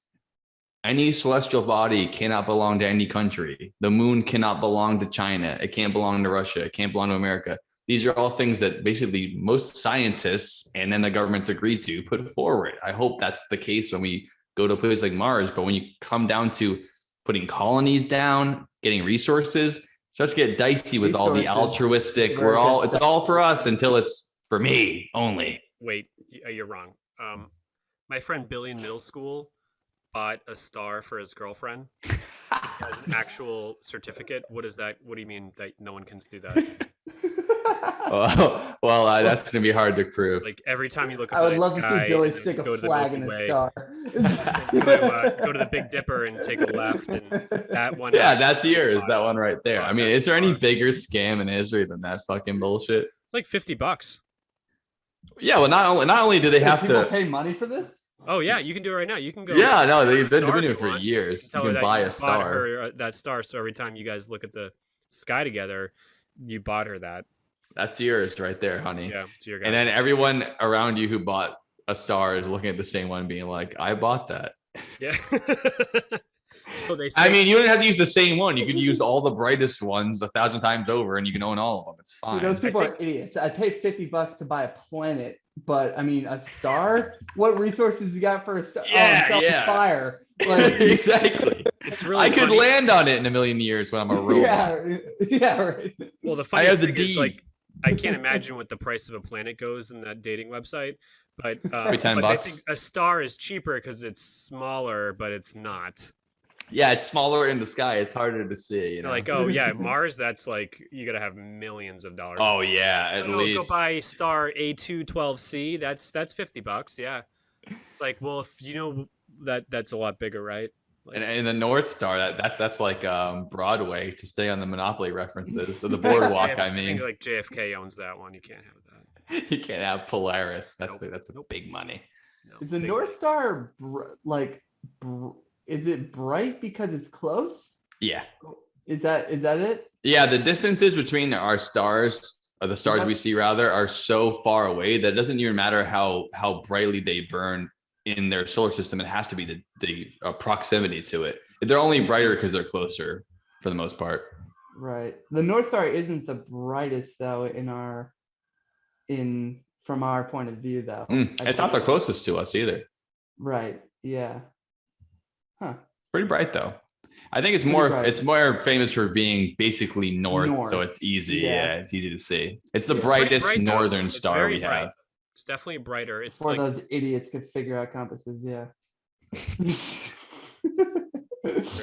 Any celestial body cannot belong to any country. The moon cannot belong to China. It can't belong to Russia. It can't belong to America. These are all things that basically most scientists and then the governments agreed to put forward. I hope that's the case when we go to a place like Mars. But when you come down to putting colonies down, getting resources, it starts to get dicey with all the
Resources.
altruistic.
It's where it
It's
gets
all for us until it's for me only.
Wait, you're wrong. My friend Billy in middle school bought a star for his girlfriend as an actual certificate. What is that? What do you mean that no one can do that?
Well, that's going to be hard to prove.
Like every time you look up
I
at
would
the
love to
sky
see Billy
and then
stick
go
a
to the
flag
Milky
in a
Way,
star.
go to the Big Dipper and take a left, and that one.
Yeah, that's yours. That one right there. I mean, is there any bigger scam in history than that fucking bullshit?
It's like $50.
Yeah, well, not only do they have
People
to.
pay money for this?
Oh yeah, you can do it right now. You can go.
Yeah, no,
buy a
they've been
star
doing
if
it for
want.
years.
Tell
You
her
can
that
buy
you
a
bought
star.
her that star. So every time you guys look at the sky together, you bought her that.
That's yours right there, honey.
Yeah, to your guys.
And then everyone around you who bought a star is looking at the same one, being like, "I bought that."
Yeah. So they
I
say-
mean, you don't have to use the same one. You could use all the brightest ones 1,000 times over, and you can own all of them. It's
See,
fine.
those people
I
are idiots. I paid $50 to buy a planet, but I mean a star? What resources you got for a star?
Yeah.
Fire. Like,
Exactly.
it's really
I could
funny.
land on it in a million years when I'm a robot.
yeah, right.
Well, the
I
funniest
have the
thing is
D.
like I can't imagine what the price of a planet goes in that dating website, but
Maybe $10
but I
bucks.
think a star is cheaper because it's smaller, but it's not.
Yeah, it's smaller in the sky. It's harder to see. You
You're
know?
like, oh yeah, Mars. That's like you gotta have millions of dollars.
Oh yeah, at
Go
least.
buy star A212C. That's $50. Yeah. Like, well, if you know that's a lot bigger, right? Like,
And the North Star, that's like Broadway, to stay on the Monopoly references. So the boardwalk, I mean,
think like JFK owns that one. You can't have that.
you can't have Polaris. That's
Nope.
that's big money.
No,
Is the
big-
North Star is it bright because it's close?
Yeah.
Is that it?
Yeah, the distances between our stars, or the stars we see rather, are so far away that it doesn't even matter how brightly they burn in their solar system. It has to be the proximity to it. They're only brighter because they're closer for the most part.
Right. The North Star isn't the brightest though from our point of view though.
It's not the closest to us either.
Right. Yeah.
Pretty bright though. I think it's
Pretty
more
bright.
it's more famous for being basically north, so
North.
it's easy.
Yeah.
Yeah, it's easy to see. It's the
It's pretty
brightest
bright, though.
northern
It's
star
very
we
bright.
have.
It's definitely brighter. It's
Before
like
those idiots could figure out compasses, yeah.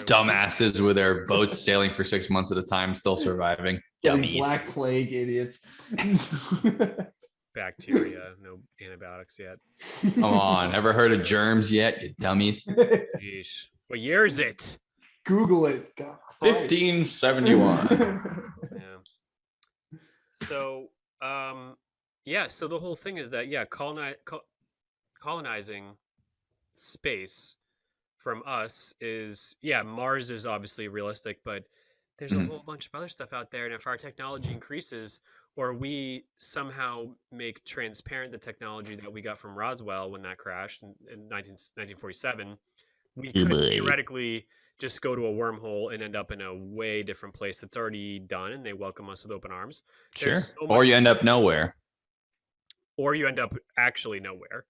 Dumbasses with their boats sailing for 6 months at a time, still surviving.
Getting
Dummies.
Black plague idiots.
bacteria, no antibiotics yet.
Come on, ever heard of germs yet, you dummies?
Yeesh. What year is it?
Google it. God Christ.
1571.
Yeah. So, yeah. So the whole thing is that colonizing space from us is Mars is obviously realistic, but there's a whole bunch of other stuff out there, and if our technology increases, or we somehow make transparent the technology that we got from Roswell when that crashed in 1947, we could theoretically just go to a wormhole and end up in a way different place that's already done, and they welcome us with open arms.
Sure.
So
Or you end up nowhere.
Or you end up actually nowhere.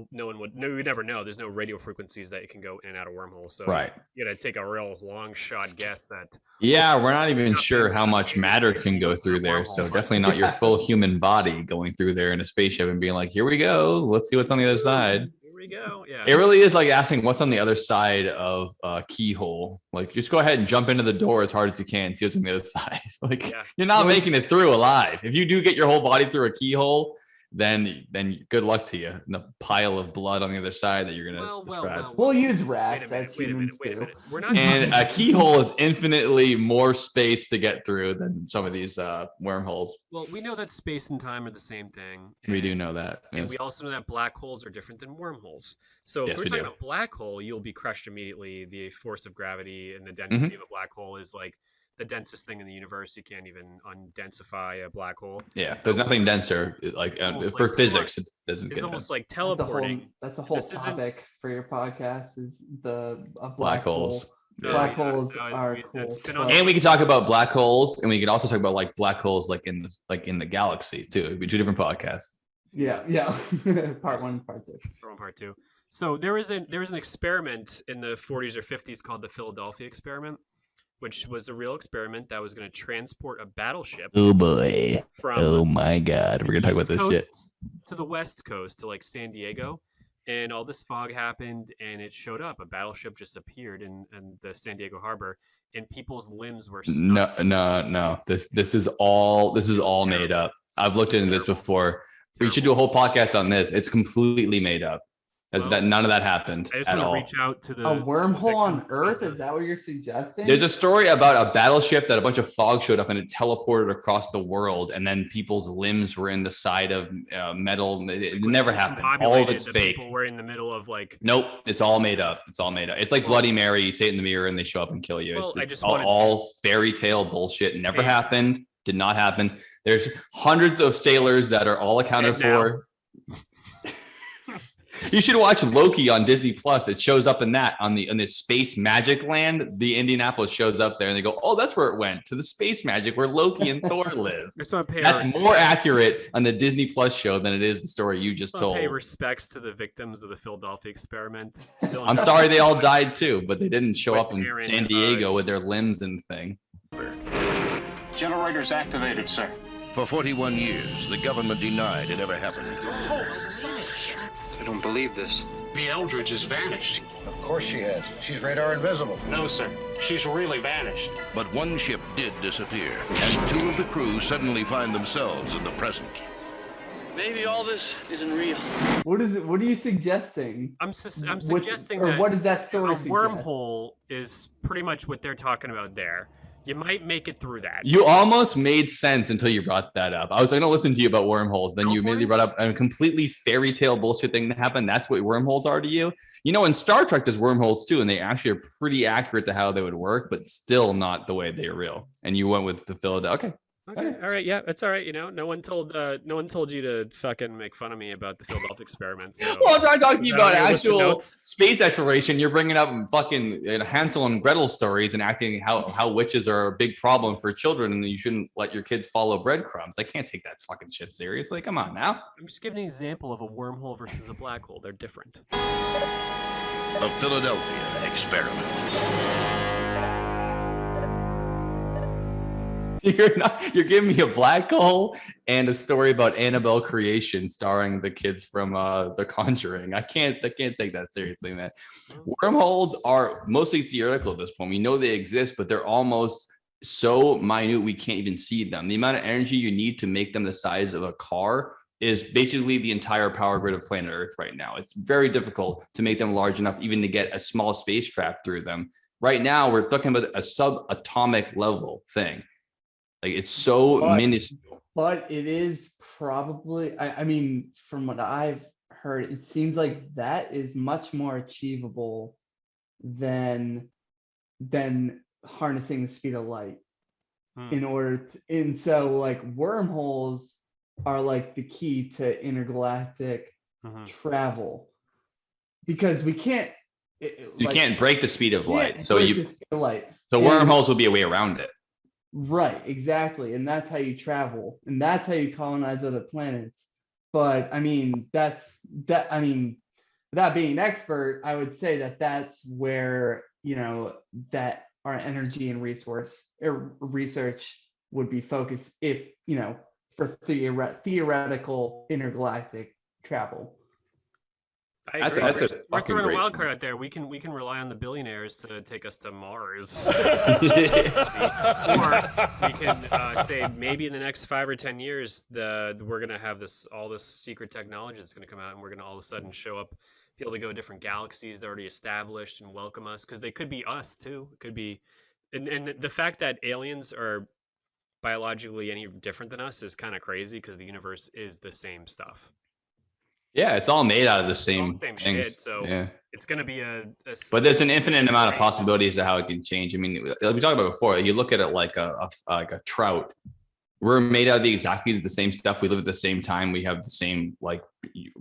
No one would. No, you never know. There's no radio frequencies that you can go in and out of wormholes. So
Right.
you gotta take a real long shot guess that.
Yeah, we're not even sure how much matter can go through there. So definitely not your full human body going through there in a spaceship and being like, here we go. Let's see what's on the other side.
Here we go. Yeah.
It really is like asking what's on the other side of a keyhole. Like, just go ahead and jump into the door as hard as you can. See what's on the other side. Like, you're not making it through alive. If you do get your whole body through a keyhole, then good luck to you. And the pile of blood on the other side that you're gonna describe.
We'll use rats as humans too.
We're not.
And a keyhole is infinitely more space to get through than some of these wormholes.
Well, we know that space and time are the same thing.
We do know that.
And we also know that black holes are different than wormholes. So if we're talking about black hole, you'll be crushed immediately. The force of gravity and the density of a black hole is like the densest thing in the universe. You can't even undensify a black hole.
Yeah, there's nothing denser. Like for physics, it doesn't.
It's almost like teleporting.
That's a whole topic for your podcast. Is the
black holes.
Yeah. Black holes are cool.
And we can talk about black holes, and we can also talk about like black holes, like in the galaxy too. It'd be two different podcasts.
Yeah. Part 1, part 2.
Part 1, part 2. So there was an experiment in the 40s or 50s called the Philadelphia experiment, which was a real experiment that was going to transport a battleship.
Oh boy!
From
my God! We're gonna talk about this shit.
To the West Coast, to like San Diego, and all this fog happened, and it showed up. A battleship just appeared in the San Diego harbor, and people's limbs were stuck.
No. This is all made up. I've looked into this before. We should do a whole podcast on this. It's completely made up. None of that happened
I just
at
want to
all.
reach out to
a wormhole on Earth. Is that what you're suggesting?
There's a story about a battleship that a bunch of fog showed up and it teleported across the world, and then people's limbs were in the side of metal. It never happened. All of it's fake.
People were in the middle of like.
Nope, it's all made up. It's all made up. It's like Bloody Mary. You say it in the mirror and they show up and kill you.
Well,
it's all fairy tale bullshit. Never happened. Did not happen. There's hundreds of sailors that are all accounted for. You should watch Loki on Disney Plus. It shows up in that on this space magic land. The Indianapolis shows up there, and they go, "Oh, that's where it went, to the space magic where Loki and Thor live." That's more accurate on the Disney Plus show than it is the story you just told.
Pay respects to the victims of the Philadelphia experiment.
I'm sorry they all died too, but they didn't show up in San Diego with their limbs and thing.
Generators activated, sir.
For 41 years, the government denied it ever happened.
I don't believe this.
The Eldridge has vanished.
Of course she has. She's radar invisible.
No, sir. She's really vanished.
But one ship did disappear, and 2 of the crew suddenly find themselves in the present.
Maybe all this isn't real.
What is it? What are you suggesting?
I'm suggesting
that.
Or
what does that story
a
suggest?
wormhole is pretty much what they're talking about there. You might make it through that.
You almost made sense until you brought that up. I was going to listen to you about wormholes. Then you immediately brought up a completely fairy tale bullshit thing that happened. That's what wormholes are to you. You know, in Star Trek, there's wormholes too, and they actually are pretty accurate to how they would work, but still not the way they're real. And you went with the Philadelphia.
Okay. All right. Yeah, that's all right. You know, no one told you to fucking make fun of me about the Philadelphia experiment. So.
Well, I'm trying to talk to you about actual space exploration. You're bringing up fucking Hansel and Gretel stories and acting how witches are a big problem for children, and you shouldn't let your kids follow breadcrumbs. I can't take that fucking shit seriously. Come on now.
I'm just giving an example of a wormhole versus a black hole. They're different.
The Philadelphia experiment.
You're giving me a black hole and a story about Annabelle creation starring the kids from The Conjuring. I can't take that seriously, man. Wormholes are mostly theoretical at this point. We know they exist, but they're almost so minute we can't even see them. The amount of energy you need to make them the size of a car is basically the entire power grid of planet Earth right now. It's very difficult to make them large enough even to get a small spacecraft through them. Right now, we're talking about a subatomic level thing. Like, it's so minuscule.
But it is probably, I mean, from what I've heard, it seems like that is much more achievable than harnessing the speed of light in order to, and so like wormholes are like the key to intergalactic travel, because we can't.
You can't break the speed of light. So
the speed of light.
So wormholes will be a way around it.
Right, exactly. And that's how you travel. And that's how you colonize other planets. But I mean, that without being an expert, I would say that that's where, that our energy and research would be focused if, for theoretical intergalactic travel.
I
That's
agree.
a
We're
fucking
throwing a
great
wild card
point.
out there. We can rely on the billionaires to take us to Mars, or we can say maybe in the next 5 or 10 years, we're gonna have all this secret technology that's gonna come out, and we're gonna all of a sudden show up, be able to go to different galaxies that are already established and welcome us, because they could be us too. It could be, and the fact that aliens are biologically any different than us is kind of crazy because the universe is the same stuff.
Yeah, it's all made out of the
It's all
same
the same
things.
shit, so
yeah.
it's going to be
But there's an infinite amount of possibilities of how it can change. I mean, like we talked about before, you look at it like a trout. We're made out of exactly the same stuff. We live at the same time. We have the same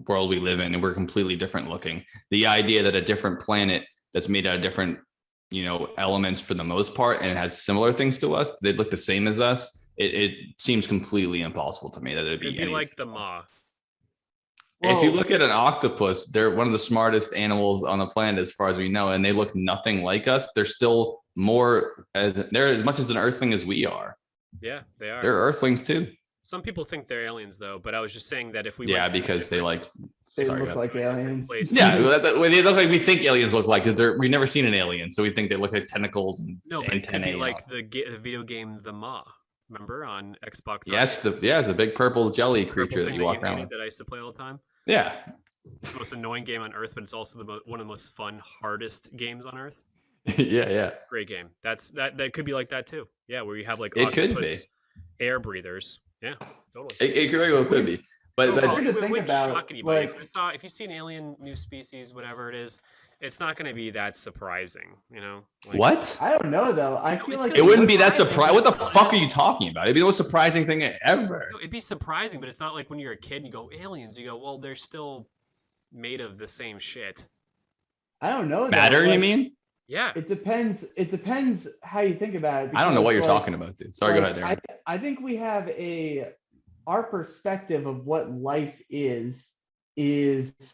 world we live in, and we're completely different looking. The idea that a different planet that's made out of different, elements for the most part, and it has similar things to us, they look the same as us. It seems completely impossible to me that it'd be
like the maw.
If you look at an octopus, they're one of the smartest animals on the planet as far as we know, and they look nothing like us. They're still they're as much as an earthling as we are.
Yeah, they are.
They're earthlings too.
Some people think they're aliens though, but I was just saying that if we
because they look
like aliens.
Yeah, they look like we think aliens look like, because we've never seen an alien, so we think they look like tentacles and
no, but it could be like the video game The Maw. Remember on Xbox?
Yes, the big purple jelly creature that you walk around with.
That I used to play all the time.
Yeah,
it's the most annoying game on Earth, but it's also one of the most fun, hardest games on Earth.
yeah.
Great game. That could be like that too. Yeah, where you have like
it could be
air breathers. Yeah, totally.
It very well could be. But
if you see an alien, new species, whatever it is, it's not going to be that surprising,
What?
I don't know though. I feel like
it wouldn't be that surprising. What the fuck are you talking about? It'd be the most surprising thing ever.
No, it'd be surprising, but it's not like when you're a kid and you go aliens. You go, well, they're still made of the same shit.
I don't know.
Matter, you mean?
Yeah.
It depends how you think about it.
I don't know what you're talking about, dude. Sorry, go ahead, Aaron.
I think we have our perspective of what life is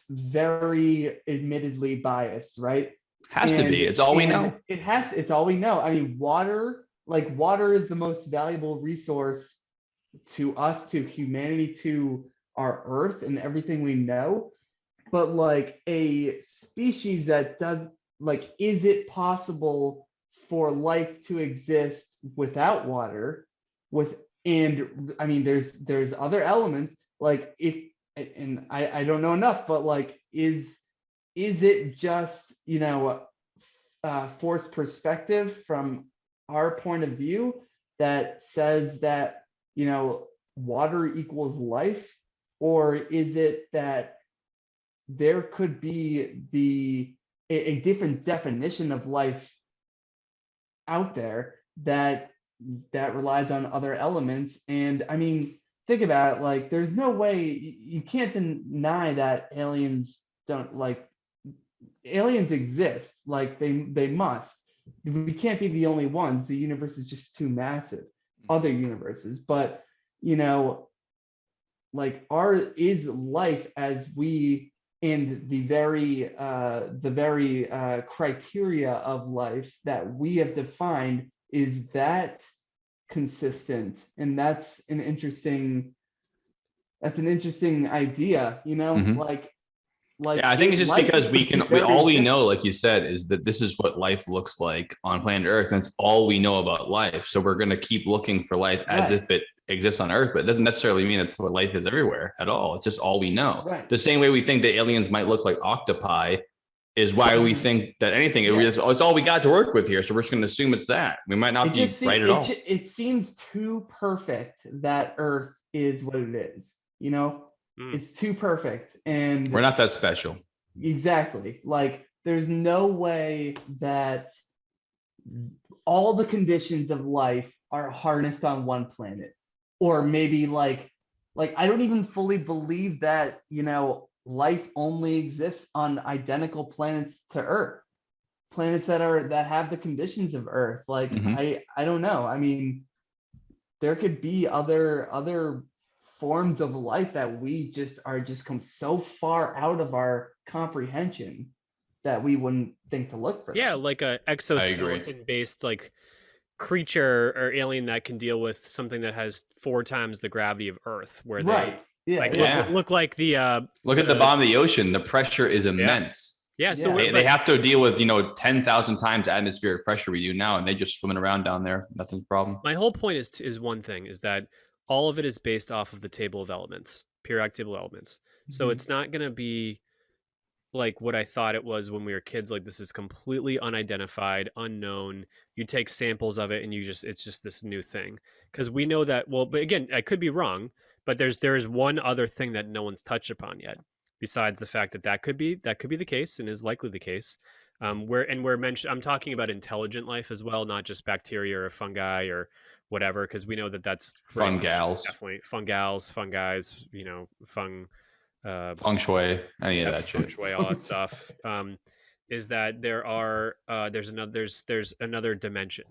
very admittedly biased, right?
Has to be. It's all we know.
It's all we know. I mean, water is the most valuable resource to us, to humanity, to our Earth and everything we know. But like a species that does, is it possible for life to exist without water? And I mean, there's other elements, I don't know enough, but is it just, forced perspective from our point of view that says that, water equals life? Or is it that there could be a different definition of life out there that relies on other elements? And I mean, think about it, there's no way, you can't deny that aliens exist. They must. We can't be the only ones. The universe is just too massive. Other universes, but is life as we, and the very criteria of life that we have defined, is that consistent? And that's an interesting idea,
Mm-hmm. I think it's just because all we know, like you said, is that this is what life looks like on planet Earth, and it's all we know about life. So we're going to keep looking for life as if it exists on Earth, but it doesn't necessarily mean it's what life is everywhere at all. It's just all we know.
Right.
The same way we think that aliens might look like octopi is why we think that anything, it's all we got to work with here. So we're just going to assume it's that. We might not be right at all.
It seems too perfect that Earth is what it is, It's too perfect, and
we're not that special.
Exactly. There's no way that all the conditions of life are harnessed on one planet, or maybe I don't even fully believe that, life only exists on identical planets to Earth, planets that have the conditions of Earth. Like I don't know. I mean, there could be other forms of life that we just come so far out of our comprehension that we wouldn't think to look for
Yeah,
them.
like a exoskeleton based like creature or alien that can deal with something that has 4 times the gravity of Earth, where they look like the
look at the bottom of the ocean. The pressure is immense.
Yeah, so
they have to deal with 10,000 times atmospheric pressure we do now, and they just swimming around down there. Nothing's a problem.
My whole point is one thing, is that all of it is based off of the table of elements, periodic table of elements. So it's not going to be like what I thought it was when we were kids. Like, this is completely unidentified, unknown. You take samples of it and it's just this new thing. Because we know that, well, but again, I could be wrong, but there is one other thing that no one's touched upon yet, besides the fact that could be the case and is likely the case. I'm talking about intelligent life as well, not just bacteria or fungi or whatever, because we know that's
fungals,
definitely fungals, fungis,
feng shui, any of that shit,
feng shui, all that stuff. Is that there's another dimension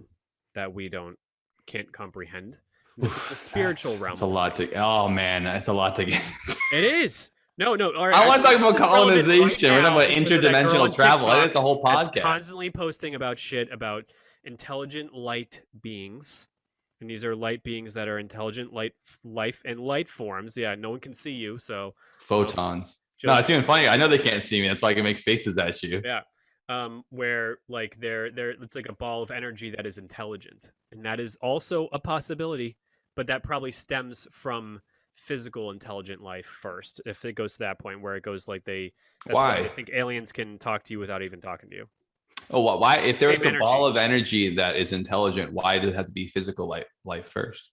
that we can't comprehend. This is the spiritual realm.
It's a lot to. Oh man, that's a lot to get.
It is. No. All right,
I want to talk about colonization. We're talking about interdimensional travel. I think it's a whole podcast.
Constantly posting about shit about intelligent light beings, and these are light beings that are intelligent life and light forms. Yeah, no one can see you, so
photons. No, it's even funny. I know they can't see me. That's why I can make faces at you.
Yeah. Where like they're it's like a ball of energy that is intelligent, and that is also a possibility, but that probably stems from physical intelligent life first, if it goes to that point where it goes like that's why I think aliens can talk to you without even talking to you.
Oh, why? If there is a ball of energy that is intelligent, why does it have to be physical life first?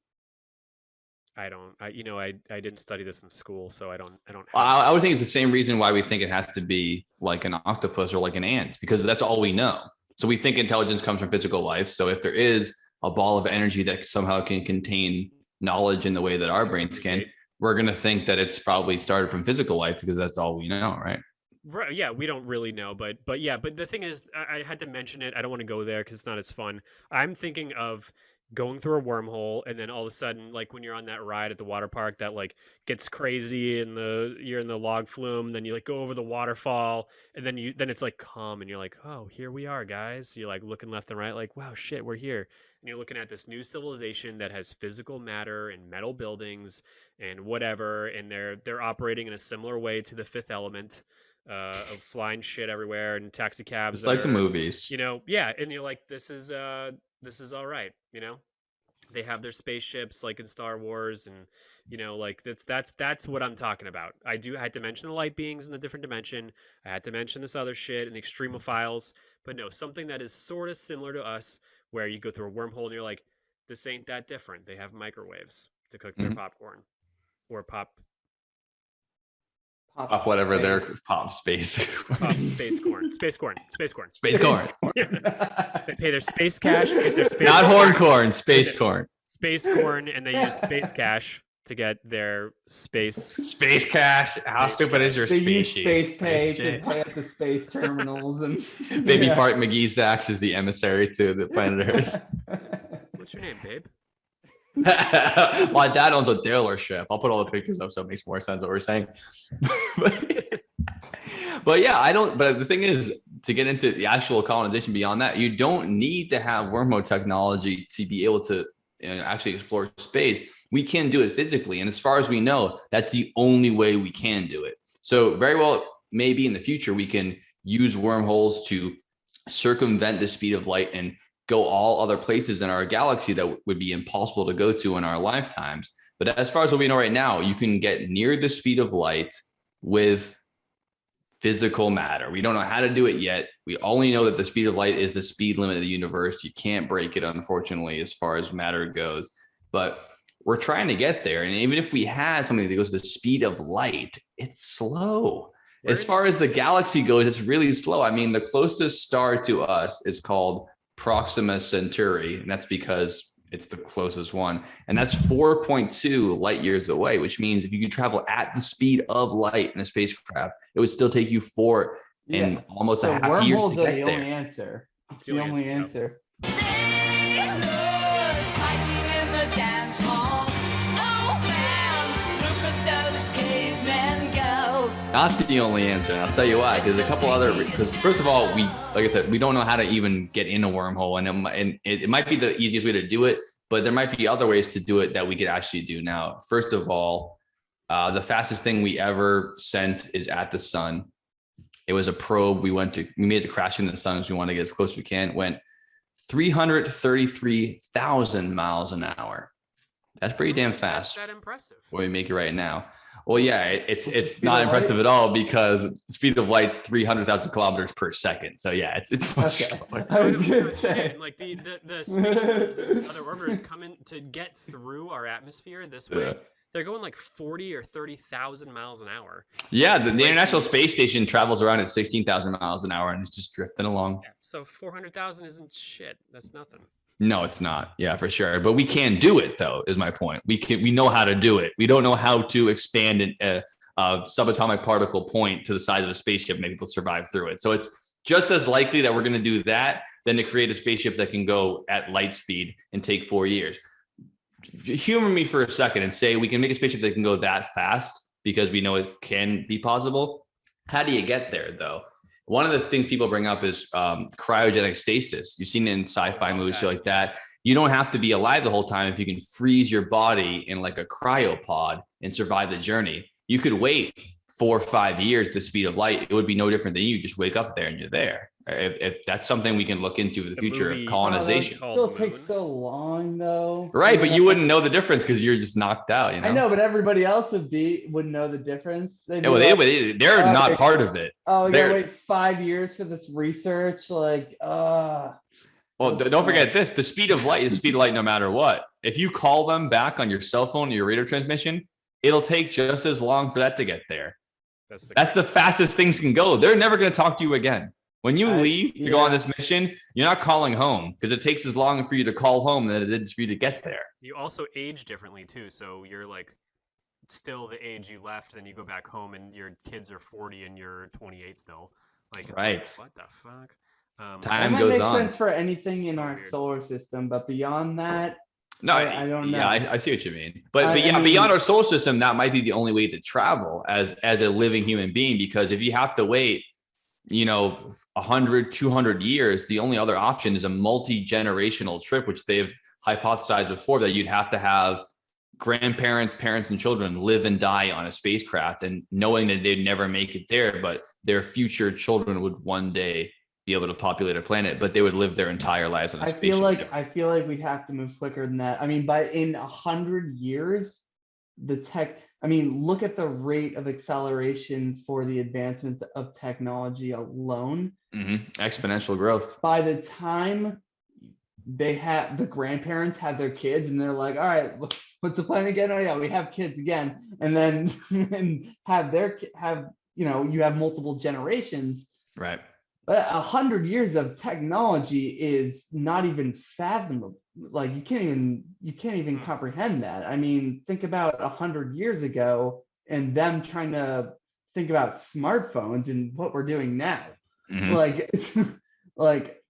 I didn't study this in school, so I don't
I would think it's the same reason why we think it has to be like an octopus or like an ant, because that's all we know. So we think intelligence comes from physical life. So if there is a ball of energy that somehow can contain knowledge in the way that our brains can, we're going to think that it's probably started from physical life because that's all we know, right?
Right. Yeah, we don't really know, but the thing is, I had to mention it. I don't want to go there because it's not as fun. I'm thinking of going through a wormhole, and then all of a sudden, like when you're on that ride at the water park that like gets crazy and you're in the log flume, then you like go over the waterfall, and then it's like calm, and you're like, oh, here we are, guys. You're like looking left and right, like, wow, shit, we're here. And you're looking at this new civilization that has physical matter and metal buildings and whatever, and they're operating in a similar way to the Fifth Element, of flying shit everywhere and taxi cabs.
It's like the movies,
yeah. And you're like, this is all right. They have their spaceships like in Star Wars, and like that's what I'm talking about. I had to mention the light beings in the different dimension. I had to mention this other shit and the extremophiles, but no, something that is sort of similar to us, where you go through a wormhole and you're like, this ain't that different. They have microwaves to cook their popcorn, or pop
whatever their pop space
corn. They pay their space cash to get their space
not horn corn, space corn,
and they use space cash to get their space
cash. How stupid is your species?
Space pay to pay at the space terminals, and
Baby Fart McGee's acts as the emissary to the planet Earth.
What's your name, babe?
My dad owns a dealership. I'll put all the pictures up so it makes more sense what we're saying. But yeah, but the thing is, to get into the actual colonization beyond that, you don't need to have wormhole technology to be able to actually explore space. We can do it physically, and as far as we know, that's the only way we can do it. So very well, maybe in the future we can use wormholes to circumvent the speed of light and go all other places in our galaxy that would be impossible to go to in our lifetimes. But as far as what we know right now, you can get near the speed of light with physical matter. We don't know how to do it yet. We only know that the speed of light is the speed limit of the universe. You can't break it, unfortunately, as far as matter goes. But we're trying to get there. And even if we had something that goes to the speed of light, it's slow. As far as the galaxy goes, it's really slow. I mean, the closest star to us is called Proxima Centauri, and that's because It's the closest one. And that's 4.2 light years away, which means if you could travel at the speed of light in a spacecraft, it would still take you 4 and almost a half years to
wormholes are
get
the
there.
only answer.
It's
The only answer.
Sailors fighting in the dance hall. Oh man, look at those cavemen go.
Not the only answer. And I'll tell you why. Because a couple other. Because first of all, like I said, we don't know how to even get in a wormhole, and it might be the easiest way to do it, but there might be other ways to do it that we could actually do now. First of all, the fastest thing we ever sent is at the sun. It was a probe. We made it crash in the sun as we want to get as close as we can. It went 333,000 miles an hour. That's pretty damn fast.
That's that impressive.
What we make it right now. Well, yeah, it's not impressive at all because speed of light's 300,000 kilometers per second. So yeah, it's much slower.
I was gonna say.
Like the space and other orbiters come in to get through our atmosphere this way.
Yeah.
They're going like 40 or 30,000 miles an hour.
Yeah, the International Space Station travels around at 16,000 miles an hour and it's just drifting along.
Yeah, so 400,000 isn't shit. That's nothing.
No, it's not. Yeah, for sure. But we can do it, though, is my point. We know how to do it. We don't know how to expand a subatomic particle point to the size of a spaceship and make people survive through it. So it's just as likely that we're going to do that than to create a spaceship that can go at light speed and take 4 years. Humor me for a second and say we can make a spaceship that can go that fast because we know it can be possible. How do you get there, though? One of the things people bring up is cryogenic stasis. You've seen it in sci-fi movies, shit like that. You don't have to be alive the whole time if you can freeze your body in like a cryopod and survive the journey. You could wait 4 or 5 years the speed of light. It would be no different than you just wake up there and you're there. If that's something we can look into for the future of colonization.
That still takes so long though.
Right, but you wouldn't know the difference because you're just knocked out. You know?
I know, but everybody else would know the difference.
They're not part of it.
Oh, we gotta wait 5 years for this research.
Well, don't forget this: the speed of light is the speed of light, no matter what. If you call them back on your cell phone or your radio transmission, it'll take just as long for that to get there. That's the fastest things can go. They're never going to talk to you again. When you leave to go on this mission, you're not calling home because it takes as long for you to call home than it is for you to get there.
You also age differently too. So you're like still the age you left, then you go back home and your kids are 40 and you're 28 still. Like, it's
right.
Like, what the fuck?
Time goes on.
That might make sense for anything in our solar system, but beyond that,
no,
I don't know.
Yeah, I see what you mean. But beyond our solar system, that might be the only way to travel as a living human being, because if you have to wait, 100, 200 years, the only other option is a multi-generational trip, which they've hypothesized before, that you'd have to have grandparents, parents, and children live and die on a spacecraft, and knowing that they'd never make it there, but their future children would one day be able to populate a planet, but they would live their entire lives on a spaceship.
I feel like we'd have to move quicker than that. I mean, in 100 years, look at the rate of acceleration for the advancement of technology alone.
Exponential growth.
By the time the grandparents have their kids and they're like, all right, what's the plan again? Oh yeah, we have kids again. And then you have multiple generations.
Right.
But 100 years of technology is not even fathomable. Like you can't even comprehend that. I mean, think about 100 years ago and them trying to think about smartphones and what we're doing now. Like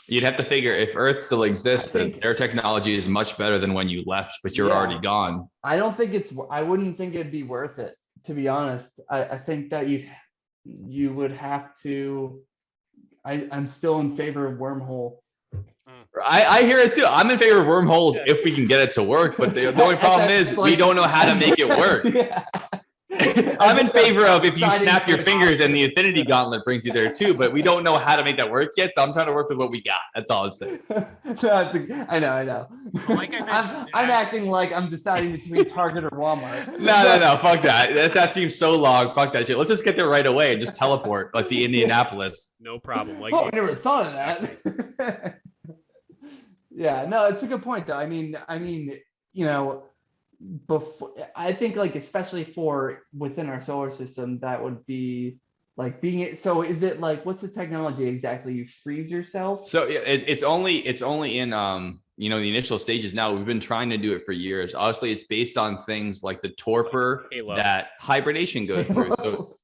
you'd have to figure if Earth still exists, that their technology is much better than when you left, but you're already gone.
I wouldn't think it'd be worth it, to be honest. I think that you would have to. I'm still in favor of wormhole.
I hear it too. I'm in favor of wormholes if we can get it to work, but the only problem is we don't know how to make it work. I'm in favor of if you snap your fingers and the Infinity Gauntlet brings you there too, but we don't know how to make that work yet. So I'm trying to work with what we got. That's all I'm saying.
I know.
Like I mentioned,
I'm acting like I'm deciding between Target or Walmart.
No. Fuck that. That seems so long. Fuck that shit. Let's just get there right away and just teleport like the Indianapolis.
No problem. Like,
I never thought of that. Yeah, no, it's a good point though. I mean, before, I think like especially for within our solar system, that would be Like being it. So is it like, what's the technology exactly? You freeze yourself?
So it's only in the initial stages now. We've been trying to do it for years. Obviously, it's based on things like the torpor
Halo.
that hibernation goes through. So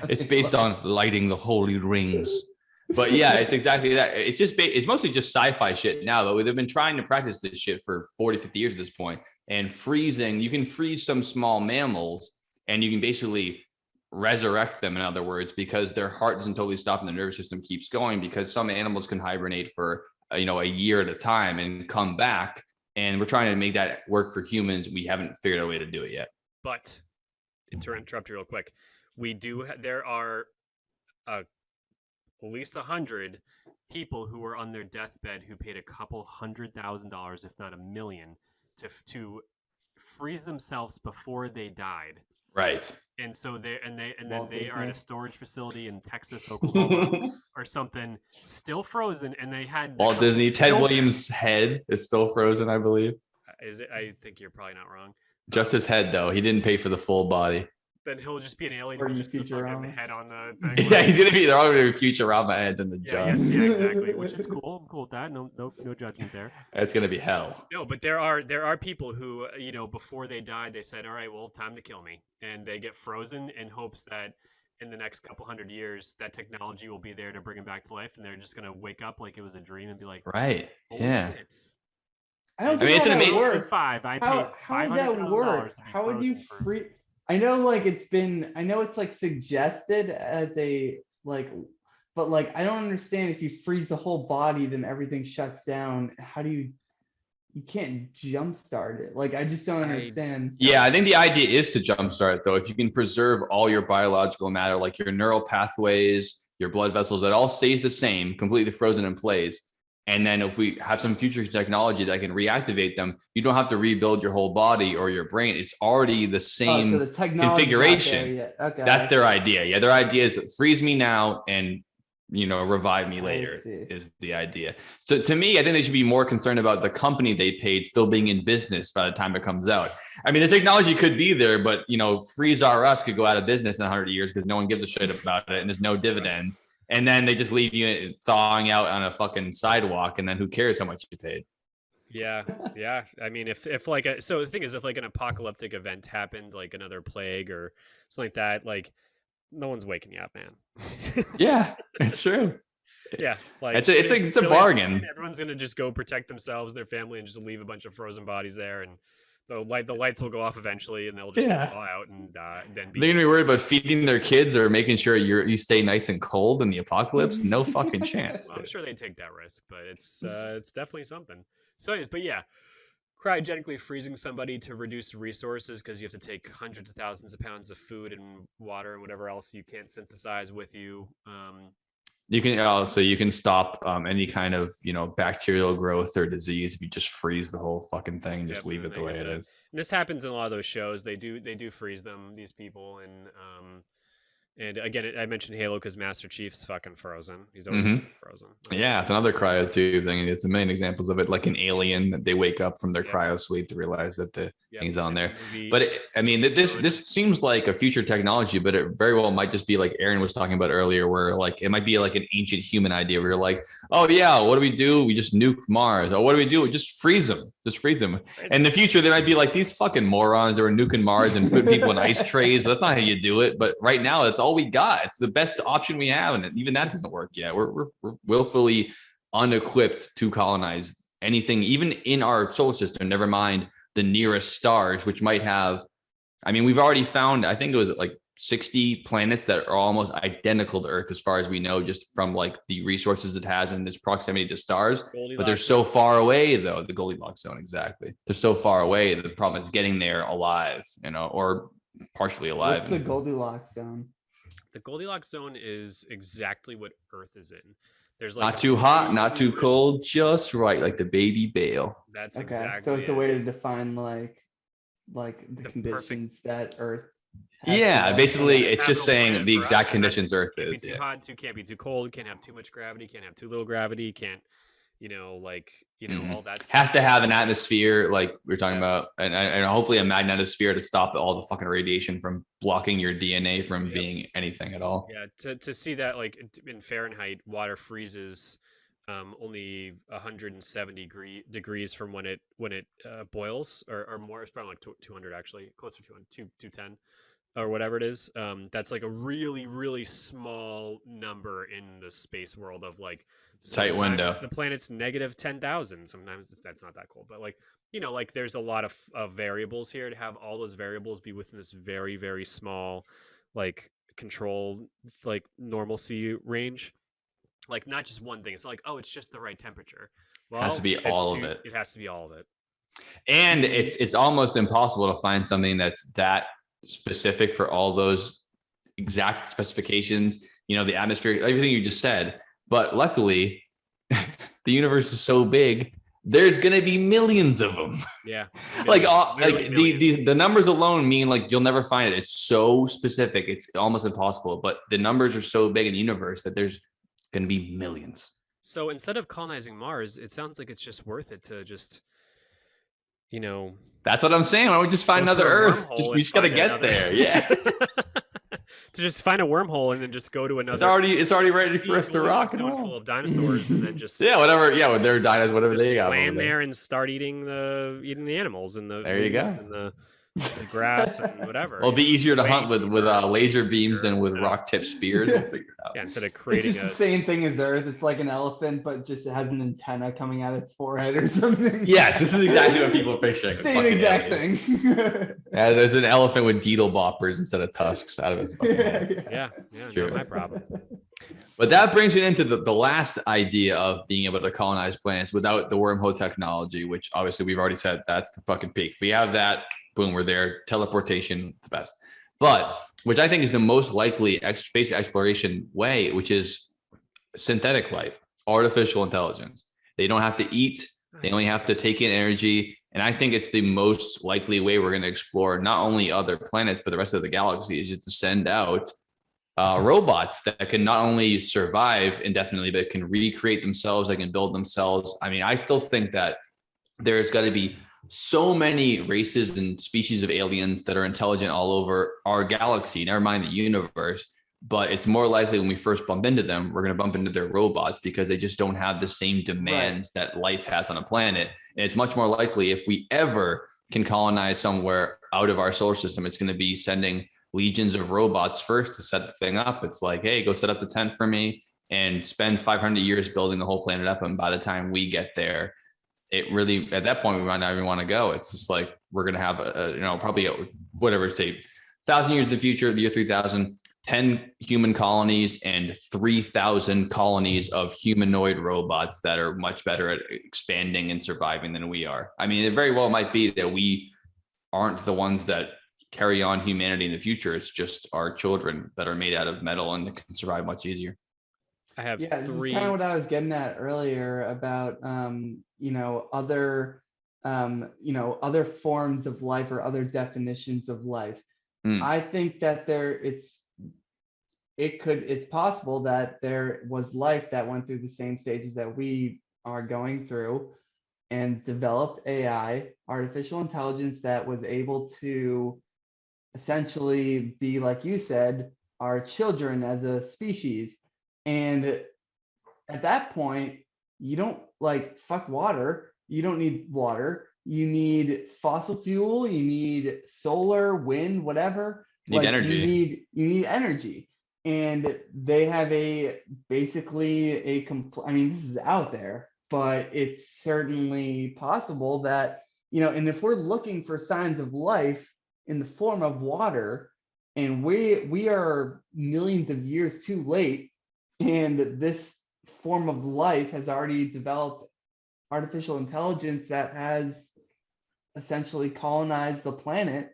it's based on lighting the holy rings. But yeah, it's exactly that. It's mostly just sci-fi shit now, but they've been trying to practice this shit for 40, 50 years at this point. And freezing, you can freeze some small mammals and you can basically resurrect them, in other words, because their heart doesn't totally stop and the nervous system keeps going, because some animals can hibernate for a year at a time and come back. And we're trying to make that work for humans. We haven't figured out a way to do it yet.
But to interrupt you real quick, there are at least 100 people who were on their deathbed who paid a couple $100,000, if not $1 million, to freeze themselves before they died.
Right.
And so they
Disney.
are at a storage facility in Texas, Oklahoma, or something, still frozen, and they had
Walt Disney. Ted Williams' head is still frozen, I believe.
Is it? I think you're probably not wrong.
Just his head, though. He didn't pay for the full body.
Then he'll just be an alien
Or
with just the fucking
Futurama.
head on the thing.
Yeah, he's gonna be. They're all gonna be Futurama heads in the
Yeah,
jar.
yes, yeah, exactly. Which is cool. I'm cool with that. No judgment there.
It's gonna be hell.
No, but there are people who, before they died, they said, "All right, well, time to kill me," and they get frozen in hopes that in the next couple hundred years, that technology will be there to bring them back to life, and they're just gonna wake up like it was a dream and be like,
Right.
"Holy
Yeah.
shit."
I don't
I mean,
think
it's an
how that
amazing-
works.
I paid
How does that work?
$500,000 to be
How would you
frozen for-
free? I know, like I know it's like suggested as a like, but like I don't understand, if you freeze the whole body, then everything shuts down. How do you can't jumpstart it? Like I just don't understand.
Yeah, I think the idea is to jumpstart it, though. If you can preserve all your biological matter, like your neural pathways, your blood vessels, that all stays the same, completely frozen in place. And then if we have some future technology that can reactivate them, you don't have to rebuild your whole body or your brain. It's already the same
So the technology's not there
configuration.
yet. Okay,
That's their idea. Yeah, their idea is freeze me now and revive me later
see.
is the idea. So to me, I think they should be more concerned about the company they paid still being in business by the time it comes out. I mean, the technology could be there, but Freeze R Us could go out of business in 100 years because no one gives a shit about it and there's no dividends. And then they just leave you thawing out on a fucking sidewalk, and then who cares how much you paid?
Yeah. I mean, if so the thing is, if like an apocalyptic event happened, like another plague or something like that, like no one's waking you up, man.
Yeah, it's true.
Yeah, like
It's a
really,
bargain.
Everyone's gonna just go protect themselves, their family, and just leave a bunch of frozen bodies there, and the lights will go off eventually, and they'll just thaw out and then be.
They're gonna be worried about feeding their kids or making sure you stay nice and cold in the apocalypse. No fucking chance.
Well, I'm sure they take that risk, but it's definitely something. So, anyways, but yeah, cryogenically freezing somebody to reduce resources because you have to take hundreds of thousands of pounds of food and water and whatever else you can't synthesize with you.
You can also stop any kind of bacterial growth or disease if you just freeze the whole fucking thing and just leave it the way it is.
And this happens in a lot of those shows. They do freeze them, these people, and again, I mentioned Halo because Master Chief's fucking frozen. He's always fucking frozen.
Yeah, it's another cryotube thing. It's a million examples of it, like an alien that they wake up from their cryo sleep to realize that the thing's on there. But this seems like a future technology, but it very well might just be like Aaron was talking about earlier, where like it might be like an ancient human idea where you're like, oh yeah, what do we do? We just nuke Mars. Or what do we do? We just freeze them. In the future, they might be like, these fucking morons that were nuking Mars and putting people in ice trays. That's not how you do it. But right now, that's all we got. It's the best option we have, and even that doesn't work yet. We're willfully unequipped to colonize anything, even in our solar system. Never mind the nearest stars, which might have. I mean, we've already found. I think it was like 60 planets that are almost identical to Earth as far as we know, just from like the resources it has and its proximity to stars. But they're so far away, though. The Goldilocks zone, exactly. They're so far away. The problem is getting there alive, or partially alive.
What's the Goldilocks zone?
The Goldilocks zone is exactly what Earth is in. There's like
not too hot, not too cold, just right, like the baby Bale.
That's
Okay,
exactly.
so it's a way to define like the conditions that Earth.
Yeah, basically, it's just saying the
for
exact
us,
conditions Earth
Can't be
is.
too hot, can't be too cold, can't have too much gravity, can't have too little gravity, can't, like all that stuff.
Has to have an atmosphere like we were talking about, and hopefully a magnetosphere to stop all the fucking radiation from blocking your DNA from being anything at all.
Yeah, to see that, like in Fahrenheit, water freezes only 170 degrees from when it boils, or more. It's probably like 200 actually, closer to 210 or whatever it is. That's like a really, really small number in the space world of like
Tight window.
The planet's negative 10,000. Sometimes that's not that cold, but like, like there's a lot of variables here. To have all those variables be within this very, very small, like control, like normalcy range. Like not just one thing. It's not like, oh, it's just the right temperature. Well,
It has to be all of it.
It has to be all of it.
And it's almost impossible to find something that's that specific for all those exact specifications, the atmosphere, everything you just said. But luckily, the universe is so big, there's going to be millions of them.
Yeah.
The numbers alone mean like you'll never find it. It's so specific. It's almost impossible. But the numbers are so big in the universe that there's going to be millions.
So instead of colonizing Mars, it sounds like it's just worth it to just,
That's what I'm saying. Why don't we just find another Earth? We just got to get there. Yeah.
To just find a wormhole and then just go to another.
It's already ready for us to rock and roll.
Full of dinosaurs, and then just
whatever. Yeah, with their dinosaurs, whatever they got.
Land there and start eating the animals and the
there you go.
And the grass and whatever.
It'll be easier to hunt with laser beams than with rock tipped spears. We'll figure it out.
Yeah, instead of creating
it's just the same thing as Earth. It's like an elephant, but just it has an antenna coming out its forehead or something.
Yes, this is exactly what people are picturing.
Same exact thing.
Yeah, there's an elephant with deedle boppers instead of tusks out of its fucking head.
Yeah, not my problem.
But that brings me into the last idea of being able to colonize planets without the wormhole technology, which obviously we've already said that's the fucking peak. If we have that, boom, we're there. Teleportation, it's the best. But which I think is the most likely space exploration way, which is synthetic life, artificial intelligence. They don't have to eat. They only have to take in energy. And I think it's the most likely way we're going to explore not only other planets, but the rest of the galaxy, is just to send out robots that can not only survive indefinitely, but can recreate themselves. They can build themselves. I mean, I still think that there's got to be so many races and species of aliens that are intelligent all over our galaxy, never mind the universe. But it's more likely when we first bump into them, we're going to bump into their robots because they just don't have the same demands that life has on a planet. And it's much more likely if we ever can colonize somewhere out of our solar system, it's going to be sending legions of robots first to set the thing up. It's like, hey, go set up the tent for me and spend 500 years building the whole planet up. And by the time we get there, it really, at that point, we might not even want to go. It's just like, we're going to have probably whatever, say 1,000 years in the future, the year 3000, 10 human colonies and 3,000 colonies of humanoid robots that are much better at expanding and surviving than we are. I mean, it very well might be that we aren't the ones that carry on humanity in the future. It's just our children that are made out of metal and can survive much easier.
I have
this is kind of what I was getting at earlier about other forms of life or other definitions of life. I think that it's possible that there was life that went through the same stages that we are going through and developed AI, artificial intelligence, that was able to essentially be, like you said, our children as a species. And at that point, you don't fuck water. You don't need water. You need fossil fuel. You need solar, wind, whatever.
You need energy.
You need energy. And they have this is out there, but it's certainly possible that, and if we're looking for signs of life in the form of water, and we are millions of years too late, and this form of life has already developed artificial intelligence that has essentially colonized the planet,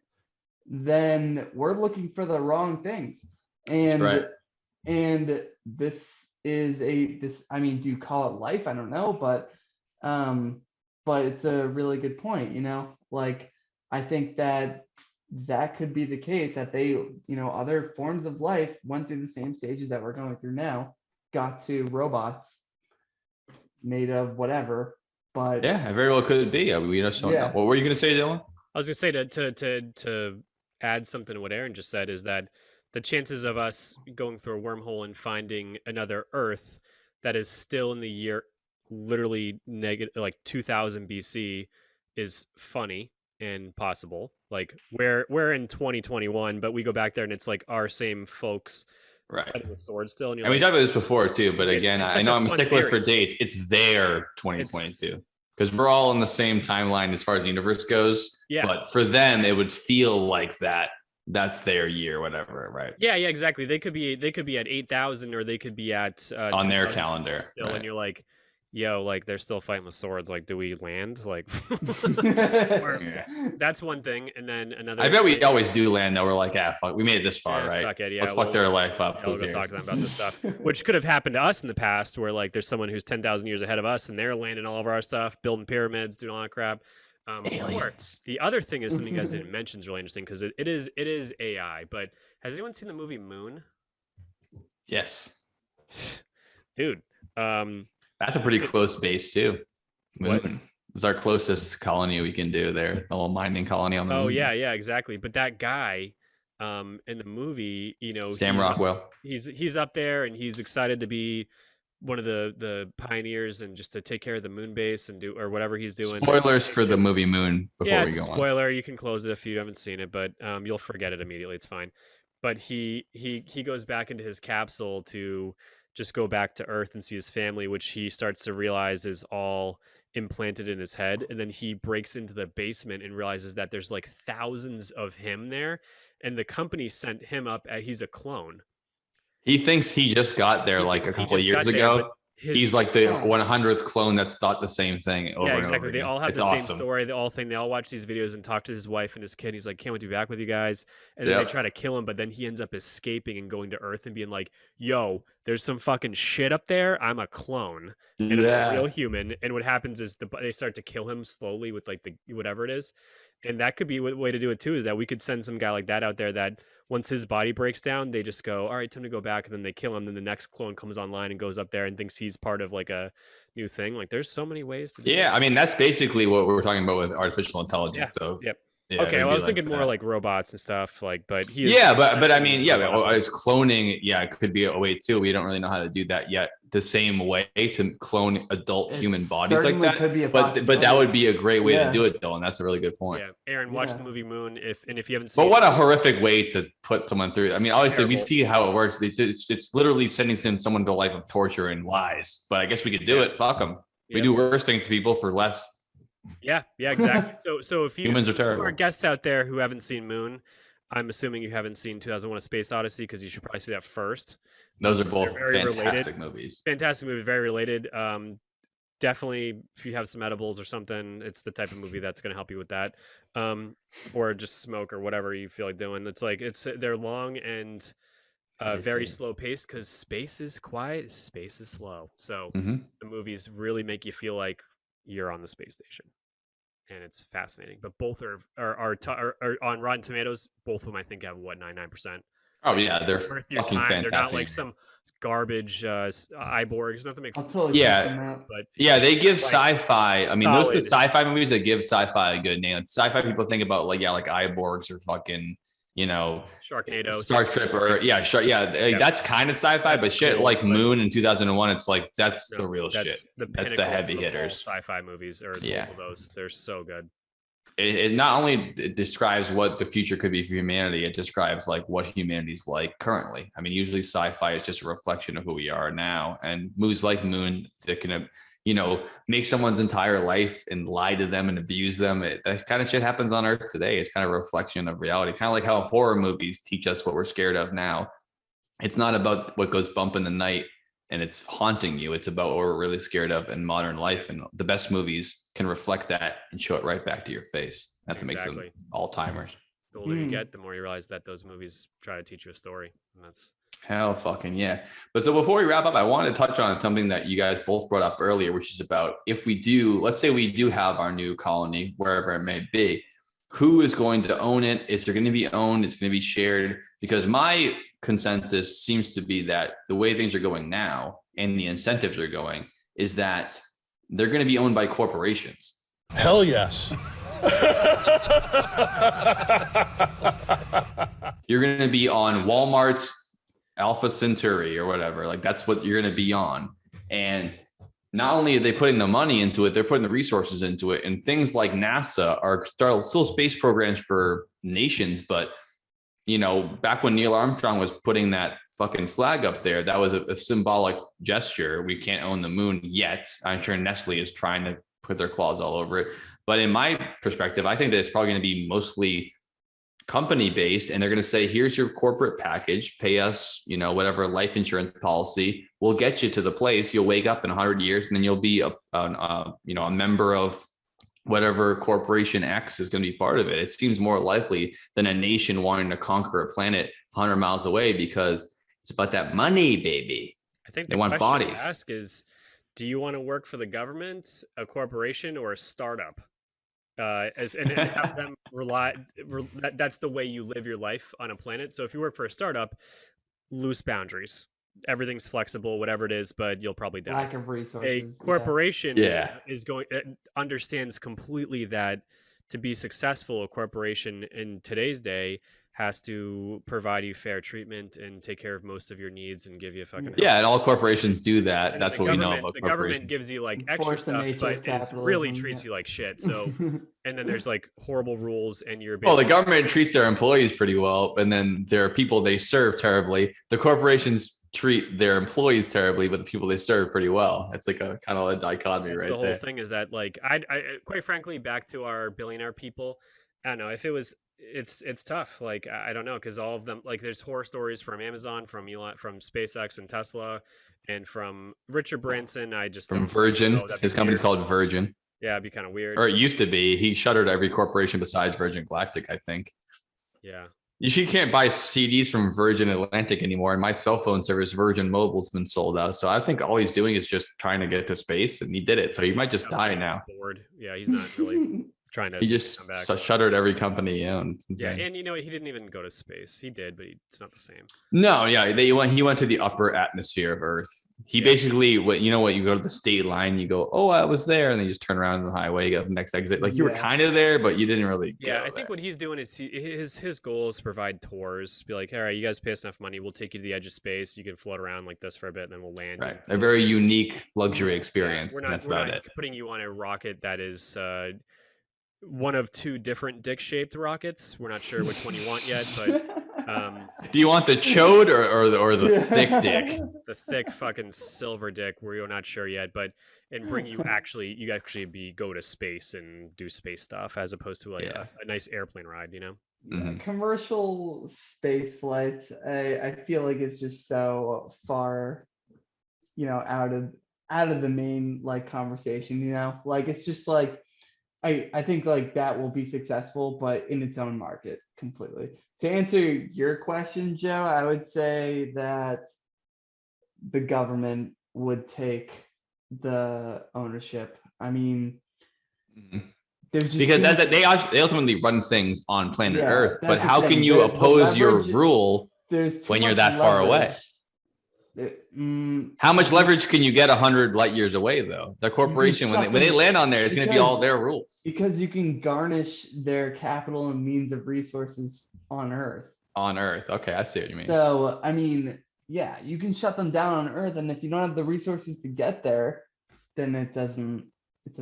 then we're looking for the wrong things. And
right.
And this is do you call it life? I don't know, but it's a really good point. I think that could be the case, that they, other forms of life went through the same stages that we're going through now, got to robots made of whatever, But
Yeah, it very well could be. I mean, we just don't know.
Yeah.
What were you gonna say, Dylan?
I was gonna say to add something to what Aaron just said is that the chances of us going through a wormhole and finding another Earth that is still in the year literally negative like 2000 BC is funny and possible. Like we're in 2021, but we go back there and it's like our same folks
Right.
fighting with swords still. And you're
And we
like,
talked about this before too, but again,
it's
I
such
know
a
I'm a
fun
stickler
theory.
for dates. It's their 2022 because we're all in the same timeline as far as the universe goes.
Yeah.
But for them, it would feel like that's their year, whatever, right?
Yeah, exactly. They could be at 8,000 or they could be at
On their
10,000
calendar.
still,
Right.
and you're like, yo, like they're still fighting with swords. Like, do we land? Like,
Yeah.
that's one thing. And then another.
I bet we always do land though. We're like, fuck, we made it this far,
Yeah,
right?
fuck it, yeah,
Let's fuck their life up.
I'll
Who
go
cares?
talk to them about this stuff, which could have happened to us in the past, where like there's someone who's 10,000 years ahead of us, and they're landing all of our stuff, building pyramids, doing all that crap. Or
Aliens.
the other thing is something you guys didn't mention is really interesting because it is AI. But has anyone seen the movie Moon?
Yes.
Dude,
That's a pretty close base too.
What?
Moon. It's our closest colony we can do there. The little mining colony on the moon.
oh yeah, exactly. But that guy, in the movie, you know,
Sam
he's up-
Rockwell.
he's up there and he's excited to be one of the pioneers and just to take care of the moon base and do or whatever he's doing.
Spoilers for the movie Moon before
Yeah,
we
it's
go
a
on.
spoiler. You can close it if you haven't seen it, but you'll forget it immediately. It's fine. But he goes back into his capsule to just go back to Earth and see his family, which he starts to realize is all implanted in his head. And then he breaks into the basement and realizes that there's like thousands of him there, and the company sent him up. He's a clone.
He thinks he just got there
He
like a
thinks he
couple of
just
years
got there,
ago.
but his-
He's like the 100th clone that's thought the same thing over
yeah,
and
exactly.
over
They
again.
all have
It's
the
awesome.
same story. They all watch these videos and talk to his wife and his kid. He's like, "Can't wait to be back with you guys." And then
Yep.
they try to kill him, but then he ends up escaping and going to Earth and being like, "Yo, there's some fucking shit up there. I'm a clone and I'm a real human." And what happens is they start to kill him slowly with like the whatever it is. And that could be a way to do it too. Is that we could send some guy like that out there that once his body breaks down, they just go, "All right, time to go back," and then they kill him. Then the next clone comes online and goes up there and thinks he's part of like a new thing. Like there's so many ways to do
Yeah,
it.
I mean that's basically what we were talking about with artificial intelligence. So
Yep.
yeah,
Okay,
it'd
well, I
be
was thinking more
that.
like robots and stuff. Like, but he is
Yeah, but I mean, yeah,
robot.
as cloning, yeah, it could be a way too. We don't really know how to do that yet. The same way to clone adult
It
human bodies like
certainly
that.
could be a
But that
possibility.
would be a great way
Yeah.
to do it, though, and that's a really good point.
Yeah, Aaron, watch
Yeah.
the movie Moon. If you haven't seen,
But what
it,
a horrific way to put someone through. I mean, obviously, we
Terrible.
see how it works. It's literally sending someone to a life of torture and lies. But I guess we could do it. Fuck them. We
Yep.
do worse things to people for less.
yeah, exactly. So if you
Humans are
some of our
terrible.
guests out there who haven't seen Moon, I'm assuming you haven't seen 2001: A Space Odyssey because you should probably see that first.
Those are both
They're very
fantastic
related.
movies.
Fantastic movie, very related. Definitely, if you have some edibles or something, it's the type of movie that's going to help you with that. Or just smoke or whatever you feel like doing. It's like they're long and very slow paced because space is quiet, space is slow. So
Mhm.
the movies really make you feel like you're on the space station, and it's fascinating. But both are on Rotten Tomatoes. Both of them, I think, have 99%.
Oh yeah, they're
Worth your
fucking
time.
fantastic.
They're not like some garbage Iborgs. Not to make
I'll totally
Yeah.
check them out.
but
Yeah, they give
Like,
sci-fi. I mean, those are the
solid.
sci-fi movies that give sci-fi a good name. Like, sci-fi people think about like Iborgs or fucking,
Sharknado,
Star Trek or
Yeah.
that's kind of sci-fi, but
That's
shit
cool,
like
but-
Moon in 2001, it's like that's
No,
the real shit.
that's the
That's the
pinnacle
heavy
of all
hitters.
Sci-fi movies, or
Yeah.
both of those. They're so good.
It not only describes what the future could be for humanity, it describes like what humanity's like currently. I mean, usually sci-fi is just a reflection of who we are now, and movies like Moon that can make someone's entire life and lie to them and abuse them. That kind of shit happens on Earth today. It's kind of a reflection of reality, kind of like how horror movies teach us what we're scared of now. It's not about what goes bump in the night and it's haunting you. It's about what we're really scared of in modern life, and the best movies can reflect that and show it right back to your face. That's what makes
Exactly.
them all timers.
The older you
Mm.
get, the more you realize that those movies try to teach you a story, and that's
Hell fucking yeah. But so before we wrap up, I wanted to touch on something that you guys both brought up earlier, which is about if we do, let's say we do have our new colony, wherever it may be, who is going to own it? Is it going to be owned? Is it going to be shared? Because my consensus seems to be that the way things are going now and the incentives are going is that they're going to be owned by corporations.
Hell yes.
You're going to be on Walmart's Alpha Centauri or whatever. Like that's what you're going to be on. And not only are they putting the money into it, they're putting the resources into it. And things like NASA are still space programs for nations. But, you know, back when Neil Armstrong was putting that fucking flag up there, that was a symbolic gesture. We can't own the moon yet. I'm sure Nestle is trying to put their claws all over it. But in my perspective, I think that it's probably going to be mostly company based, and they're going to say, here's your corporate package, pay us, you know, whatever life insurance policy, we'll get you to the place. You'll wake up in 100 years and then you'll be a member of whatever corporation X is going to be part of it. It seems more likely than a nation wanting to conquer a planet 100 miles away, because it's about that money, baby.
I think
they
the
want
question
bodies.
to ask is, do you want to work for the government, a corporation, or a startup? And have them that's the way you live your life on a planet. So if you work for a startup, loose boundaries, everything's flexible, whatever it is, but you'll probably die.
Lack of resources.
A corporation
Yeah.
is going understands completely that to be successful, a corporation in today's day has to provide you fair treatment and take care of most of your needs and give you a fucking
Yeah, and all corporations do that.
And
That's
the
what we know
government-
about
the
corporations.
government gives you like extra
Enforce the
stuff,
nature
but
of
it really
capitalism,
treats
yeah.
you like shit. So, and then there's like horrible rules, and you're
Well, the
basically
government treats their employees pretty well, and then there are people they serve terribly. The corporations treat their employees terribly, but the people they serve pretty well. It's like a kind of a dichotomy
that's
right
the whole
there.
thing. Is that like I quite frankly, back to our billionaire people, I don't know if it was. It's tough. Like I don't know, because all of them, like there's horror stories from Amazon, from Elon, from SpaceX and Tesla, and from Richard Branson. I just
From
don't
Virgin,
know, that'd be
his company's
weird.
called Virgin,
Yeah, it'd be kind of weird.
or it used to be. He shuttered every corporation besides Virgin Galactic, I think.
Yeah.
You can't buy CDs from Virgin Atlantic anymore, and my cell phone service, Virgin Mobile's been sold out. So I think all he's doing is just trying to get to space, and he did it. So he might just die now.
Bored. Yeah, he's not really trying to.
He just
come back.
shuttered every company he owned. It's
Yeah,
insane.
and you know he didn't even go to space. He did, but it's not the same.
No, yeah, he went to the upper atmosphere of Earth. He basically, you go to the state line, you go, oh, I was there, and then you just turn around on the highway, you go to the next exit. Like you were
Yeah.
kind of there, but you didn't really.
Yeah,
go
I think
there.
what he's doing is his goal is to provide tours. Be like, all right, you guys pay us enough money, we'll take you to the edge of space. You can float around like this for a bit, and then we'll land.
Right, a very unique luxury
Yeah,
experience.
we're
and
not,
that's
we're
about
not
it.
putting you on a rocket that is one of two different dick-shaped rockets. We're not sure which one you want yet, but
Do you want the chode or the thick dick?
the thick fucking silver dick, we're not sure yet, but and bring you actually go to space and do space stuff as opposed to like
Yeah.
a nice airplane ride, you know?
Mhm.
Commercial space flights, I feel like it's just so far, out of the main like conversation, like it's just like I think like that will be successful, but in its own market completely. To answer your question, Joe, I would say that the government would take the ownership. I mean,
Mhm.
there's just
Because
too-
they ultimately run things on planet
Yeah,
Earth, but
that's the
how
thing.
can you
The
oppose your
leverage-
rule
there's too
when you're
much
that far away?
leverage.
How much leverage can you get 100 light years away, though? The corporation, when they land on there, it's going to be all their rules
Because you can garnish their capital and means of resources on Earth.
on Earth. Okay, I see what you mean.
So, I mean, yeah, you can shut them down on Earth, and if you don't have the resources to get there, then it doesn't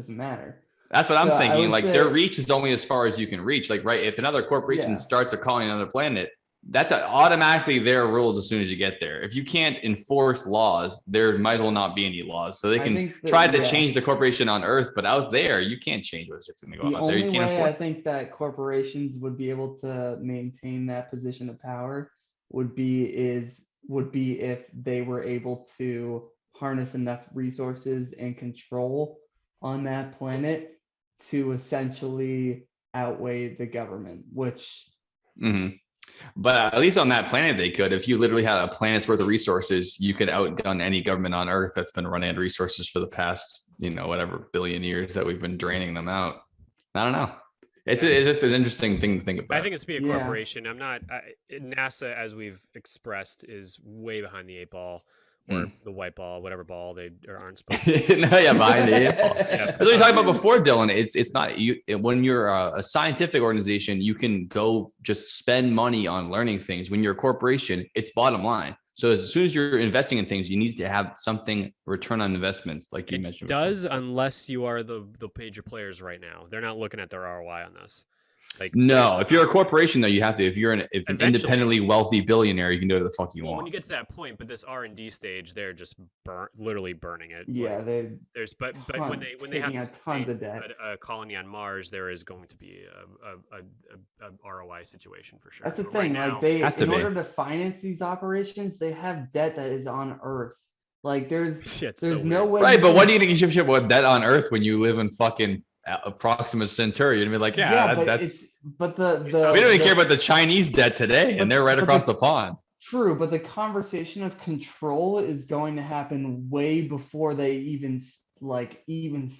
matter.
That's what I'm
So I
thinking.
would
Like their
say-
reach is only as far as you can reach. Like, right, if another corporation
Yeah.
starts a colony on another planet, that's automatically their rules as soon as you get there. If you can't enforce laws, there might as well not be any laws. So they
I
can
think that-
try to
yeah.
change the corporation on Earth, but out there, you can't change what's just going to go
The
on out there. You
only
can't
way I
enforce it.
think that corporations would be able to maintain that position of power would be if they were able to harness enough resources and control on that planet to essentially outweigh the government, which
Mhm. But at least on that planet, they could. If you literally had a planet's worth of resources, you could outgun any government on Earth that's been running out of resources for the past, whatever billion years that we've been draining them out. I don't know. It's just an interesting thing to think about.
I think it's be a
Yeah.
corporation. NASA, as we've expressed, is way behind the eight ball or the white ball, whatever ball they aren't supposed to.
No, yeah, behind the eight ball.
Yeah.
That's what you talked about before, Dylan. It's not you when you're a scientific organization, you can go just spend money on learning things. When you're a corporation, it's bottom line. So as soon as you're investing in things, you need to have something return on investments, like you mentioned.
Does unless you are the major players right now. They're not looking at their ROI on this. Like
no, if you're a corporation, though, you have to. If an independently wealthy billionaire, you can do whatever the fuck you want.
When you get to that point, but this R&D stage, they're just literally burning it.
Yeah,
like, there's but when they have to
tons of debt.
a colony on Mars, there is going to be a ROI situation for sure.
That's the
But
thing.
right
Like
now,
in order to finance these operations, they have debt that is on Earth. Like there's no way.
Right, but what do you think you should with debt on Earth when you live in fucking Proxima Centauri? You'd be like, that's.
But
we don't even care about the Chinese debt today, and they're right across the pond.
True, but the conversation of control is going to happen way before they even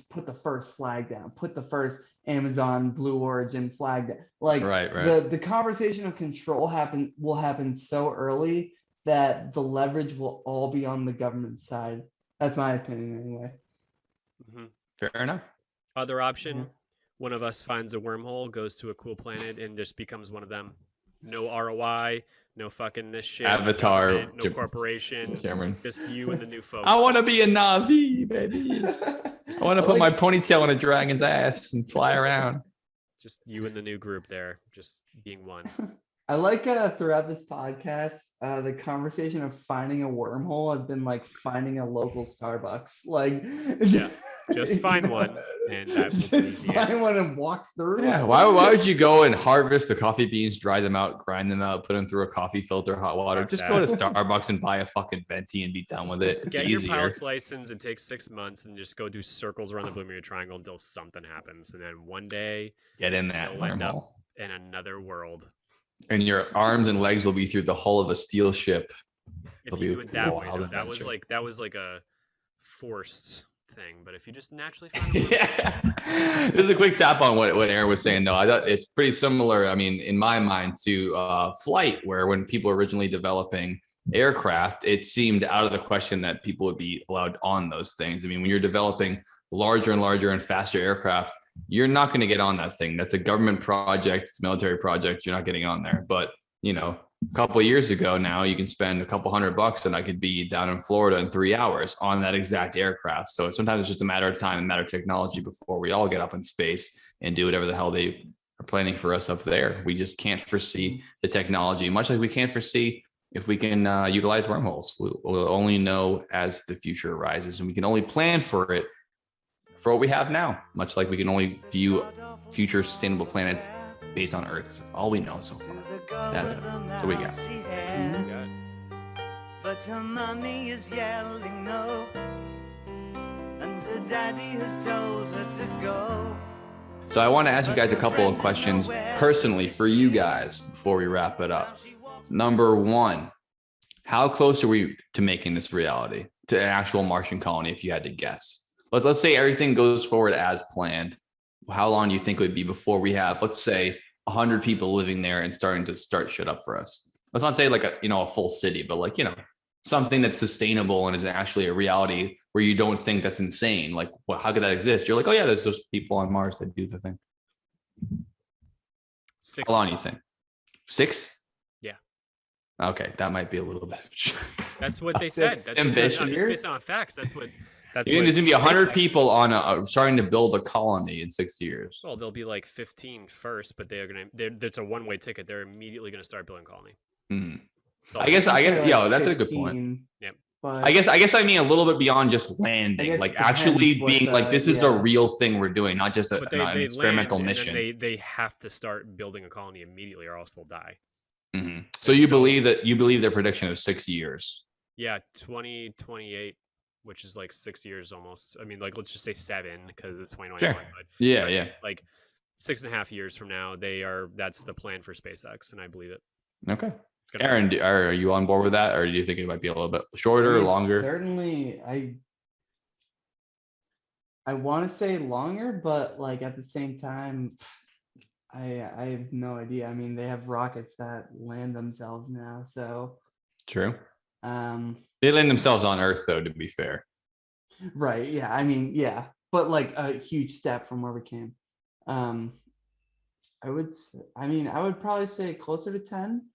put the first flag down, put the first Amazon Blue Origin flag down. Like
right.
The conversation of control will happen so early that the leverage will all be on the government side. That's my opinion anyway.
Mm-hmm.
Fair enough.
Other option, one of us finds a wormhole, goes to a cool planet, and just becomes one of them. No ROI, no fucking this shit.
Avatar,
no corporation.
Cameron.
Just you and the new folks.
I want to be a Na'vi, baby. I want to put my ponytail on a dragon's ass and fly around.
Just you and the new group there, just being one.
I like throughout this podcast, the conversation of finding a wormhole has been like finding a local Starbucks. Like,
yeah, just find one and that will be the
find one and walk through.
Yeah, why would you go and harvest the coffee beans, dry them out, grind them out, put them through a coffee filter, hot water? Just go to Starbucks and buy a fucking venti and be done with it. It's
get
easier.
Your pilot's license. It takes 6 months, and just go do circles around the Bermuda Triangle until something happens, and then one day
get in that
you'll end up in another world.
And your arms and legs will be through the hull of a steel ship.
If you do it that way, though, that was like a forced thing. But if you just naturally find
This is a quick tap on what Aaron was saying, though. I thought it's pretty similar. I mean, in my mind, to flight, where when people were originally developing aircraft, it seemed out of the question that people would be allowed on those things. I mean, when you're developing larger and larger and faster aircraft, you're not going to get on that thing. That's a government project. It's a military project. You're not getting on there. But, a couple of years ago now, you can spend a couple $100 and I could be down in Florida in 3 hours on that exact aircraft. So sometimes it's just a matter of time and matter of technology before we all get up in space and do whatever the hell they are planning for us up there. We just can't foresee the technology, much like we can't foresee if we can utilize wormholes. We'll only know as the future arises, and we can only plan for it for what we have now, much like we can only view future sustainable planets based on Earth. All we know so far. That's it. So we got.
But her mommy is yelling no, and her daddy has told her to go.
So I want to ask you guys a couple of questions personally for you guys before we wrap it up. Number one, how close are we to making this reality, to an actual Martian colony, if you had to guess? Let's say everything goes forward as planned. How long do you think it would be before we have, let's say, 100 people living there and starting to start shit up for us? Let's not say like a full city, but like, something that's sustainable and is actually a reality where you don't think that's insane. Like, how could that exist? You're like, oh yeah, there's those people on Mars that do the thing.
6.
How long do you think? 6?
Yeah.
Okay, that might be a little bit.
That's what they said. That's
ambitious.
Just based on facts. That's what.
You think there's gonna be 100 people on starting to build a colony in 6 years?
Well, there'll be like 15 first, but it's a one-way ticket. They're immediately gonna start building a colony.
Mm. I guess, that's a good point.
Yep.
I guess I mean a little bit beyond just landing, like actually being like, this is the real thing we're doing, not just an experimental mission.
They have to start building a colony immediately, or else they'll die.
Mm-hmm. So you believe their prediction of 6 years?
Yeah, 2028, which is like 6 years almost. I mean, like, let's just say 7 because it's 2021.
Sure.
But
yeah.
Like 6.5 years from now, that's the plan for SpaceX, and I believe it.
Okay. Aaron, are you on board with that, or do you think it might be a little bit shorter or longer?
Certainly, I want to say longer, but like at the same time, I have no idea. I mean, they have rockets that land themselves now, so
True. They land themselves on Earth, though, to be fair.
Right. Yeah. I mean, yeah, but like a huge step from where we came. I would probably say closer to 10,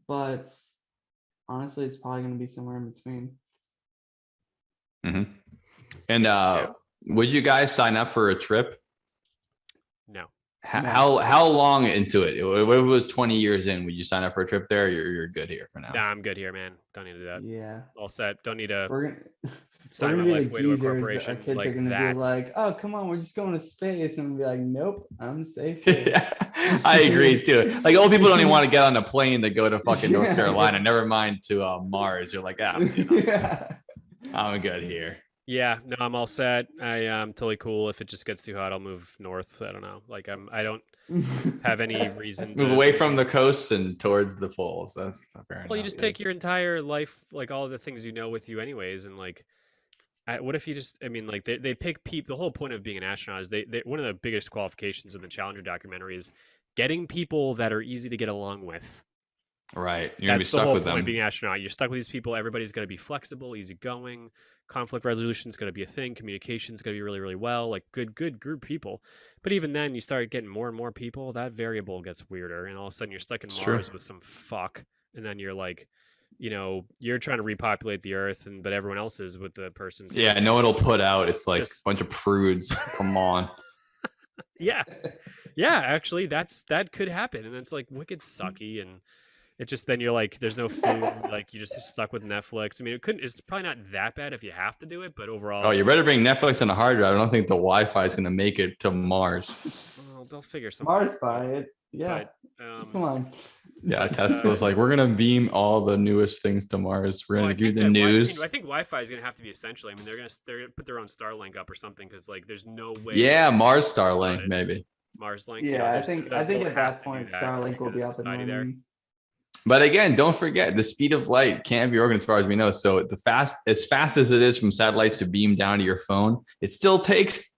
but honestly, it's probably going to be somewhere in between.
Mm-hmm. And would you guys sign up for a trip?
No.
How long into it? If it was 20 years in, would you sign up for a trip there? You're good here for now.
Nah, I'm good here, man. Don't need to do that.
Yeah.
All set. Don't need to
We're gonna
sign my
be
life
the
away to a
geezers. Our
corporation
kids
like
are gonna
that.
be like, "Oh, come on, we're just going to space," and we'll be like, "Nope, I'm safe here."
Yeah, I agree too. Like old people don't even want to get on a plane to go to fucking North Carolina. Never mind to Mars. You're like, I'm good here.
Yeah, no, I'm all set. I'm totally cool. If it just gets too hot, I'll move north. I don't know. Like I don't have any reason
Move
to
away from the coasts and towards the poles. That's fair enough.
Well, you just take your entire life, like all the things you know with you anyways, and like what if you just, I mean, like they pick people, the whole point of being an astronaut is they one of the biggest qualifications in the Challenger documentary is getting people that are easy to get along with.
Right. You're going to be
That's the
stuck
whole
with
point of
them.
being an astronaut. You're stuck with these people. Everybody's going to be flexible, easygoing. Conflict resolution is going to be a thing. Communication is going to be really, really well. Like good group people. But even then, you start getting more and more people. That variable gets weirder, and all of a sudden, you're stuck in Mars with some fuck, and then you're like, you're trying to repopulate the Earth, but everyone else is with the person.
Yeah, no one will put out. It's like a bunch of prudes. Come on.
Yeah, actually, that could happen, and it's like wicked sucky, and it just then you're like, there's no food, like you just stuck with Netflix. I mean, it's probably not that bad if you have to do it, but overall,
Oh, you better bring Netflix and a hard drive. I don't think the Wi-Fi is going to make it to Mars.
Well, they'll figure something.
Mars by it, yeah.
But,
come on.
Yeah, Tesla's like, we're gonna beam all the newest things to Mars. We're gonna do the news.
I think Wi-Fi is gonna have to be essential. I mean, they're gonna put their own Starlink up or something because like there's no way.
Yeah, Mars Starlink maybe.
Mars Link.
Yeah, I think at that point Starlink will be up and running.
There. But again, don't forget the speed of light can't be organized as far as we know. So as fast as it is from satellites to beam down to your phone, it still takes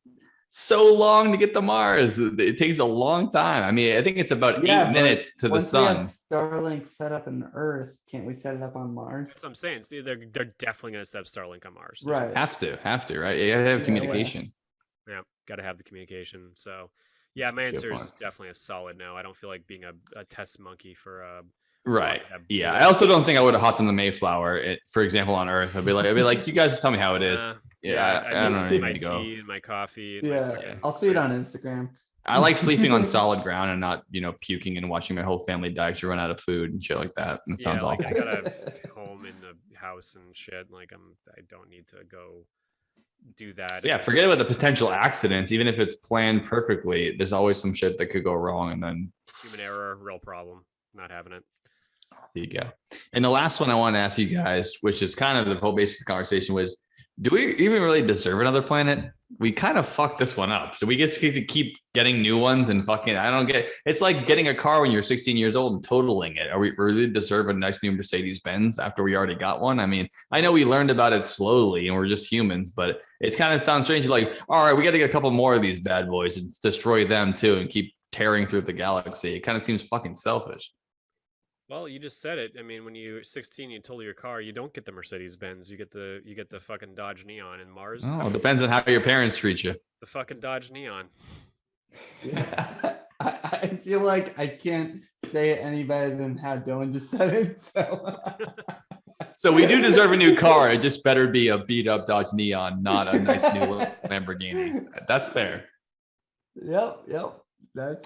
so long to get to Mars. It takes a long time. I mean, I think it's about 8 minutes to the sun.
Once we have Starlink set up in Earth, can't we set it up on Mars?
That's what I'm saying. See, they're definitely going to set up Starlink on Mars.
Right.
Have to, right? You gotta have communication.
Yeah, got to have the communication. So, yeah, my answer is definitely a solid no. I don't feel like being a test monkey for
Right. Yeah. I also don't think I would have hopped on the Mayflower, for example, on Earth. I'd be like, you guys tell me how it is. I don't need to go.
My tea and my coffee.
And I'll see it on Instagram.
I like sleeping on solid ground and not, puking and watching my whole family die because you run out of food and shit like that. And it sounds awful.
I got a home in the house and shit. Like I don't need to go do that.
Yeah, forget about the potential accidents. Even if it's planned perfectly, there's always some shit that could go wrong. And then
human error, real problem. Not having it.
There you go. And the last one I want to ask you guys, which is kind of the whole basis of the conversation, was, do we even really deserve another planet? We kind of fucked this one up. Do we get to keep getting new ones and fucking, I don't get, it's like getting a car when you're 16 years old and totaling it. Are we really deserve a nice new Mercedes-Benz after we already got one? I mean, I know we learned about it slowly and we're just humans, but it kind of sounds strange. Like, all right, we got to get a couple more of these bad boys and destroy them too and keep tearing through the galaxy. It kind of seems fucking selfish.
Well, you just said it. I mean, when you're 16, you total your car, you don't get the Mercedes-Benz. You get the fucking Dodge Neon in Mars.
Oh, it depends on how your parents treat you.
The fucking Dodge Neon.
Yeah, I feel like I can't say it any better than how Dylan just said it.
So we do deserve a new car. It just better be a beat up Dodge Neon, not a nice new Lamborghini. That's fair.
Yep.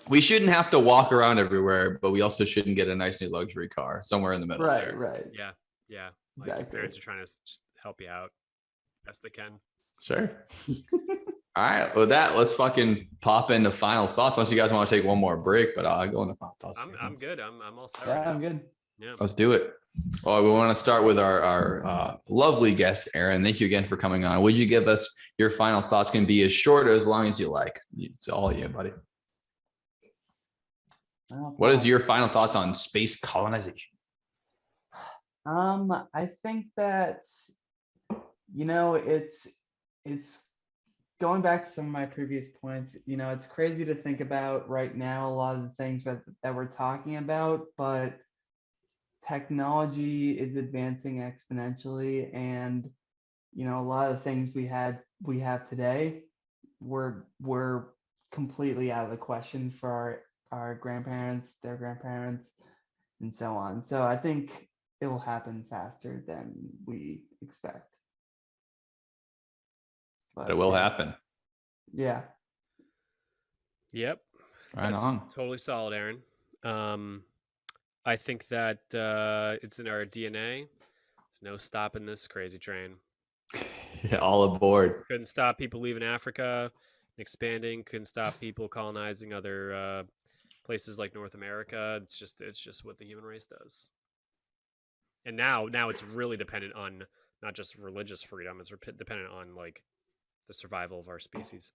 We shouldn't have to walk around everywhere, but we also shouldn't get a nice new luxury car. Somewhere in the middle.
Right.
Yeah. Like
exactly.
Your parents are trying to just help you out best they can.
Sure. All right. With that, let's fucking pop into final thoughts. Unless you guys want to take one more break, but I'll go into final thoughts.
I'm good. I'm all set.
Yeah, I'm good.
Yeah.
Let's do it. Well, we want to start with our lovely guest, Aaron. Thank you again for coming on. Would you give us your final thoughts? Can be as short or as long as you like. It's all you, buddy. What is your final thoughts on space colonization?
I think that, it's going back to some of my previous points. It's crazy to think about right now, a lot of the things that we're talking about, but technology is advancing exponentially, and a lot of things we have today were completely out of the question for our grandparents, their grandparents, and so on. So I think it will happen faster than we expect.
But it will happen.
Yeah.
Yep.
Right
That's
on.
totally solid, Aaron. I think that it's in our DNA. There's no stopping this crazy train.
Yeah, all aboard.
Couldn't stop people leaving Africa, expanding. Couldn't stop people colonizing other places like North America. It's just what the human race does. And now it's really dependent on not just religious freedom. It's dependent on like the survival of our species.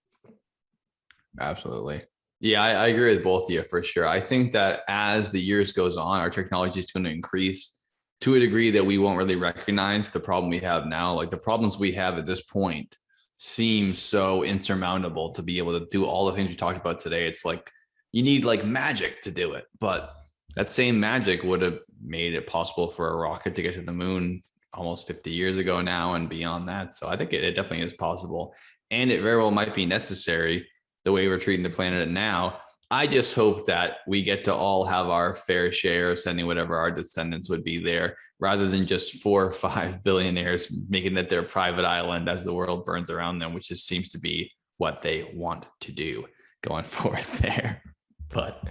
Absolutely. Yeah, I agree with both of you for sure. I think that as the years goes on, our technology is going to increase to a degree that we won't really recognize the problem we have now. Like the problems we have at this point seem so insurmountable to be able to do all the things we talked about today. It's like you need like magic to do it, but that same magic would have made it possible for a rocket to get to the moon almost 50 years ago now and beyond that. So I think it definitely is possible, and it very well might be necessary the way we're treating the planet now. I just hope that we get to all have our fair share of sending whatever our descendants would be there, rather than just 4 or 5 billionaires making it their private island as the world burns around them, which just seems to be what they want to do going forth there. But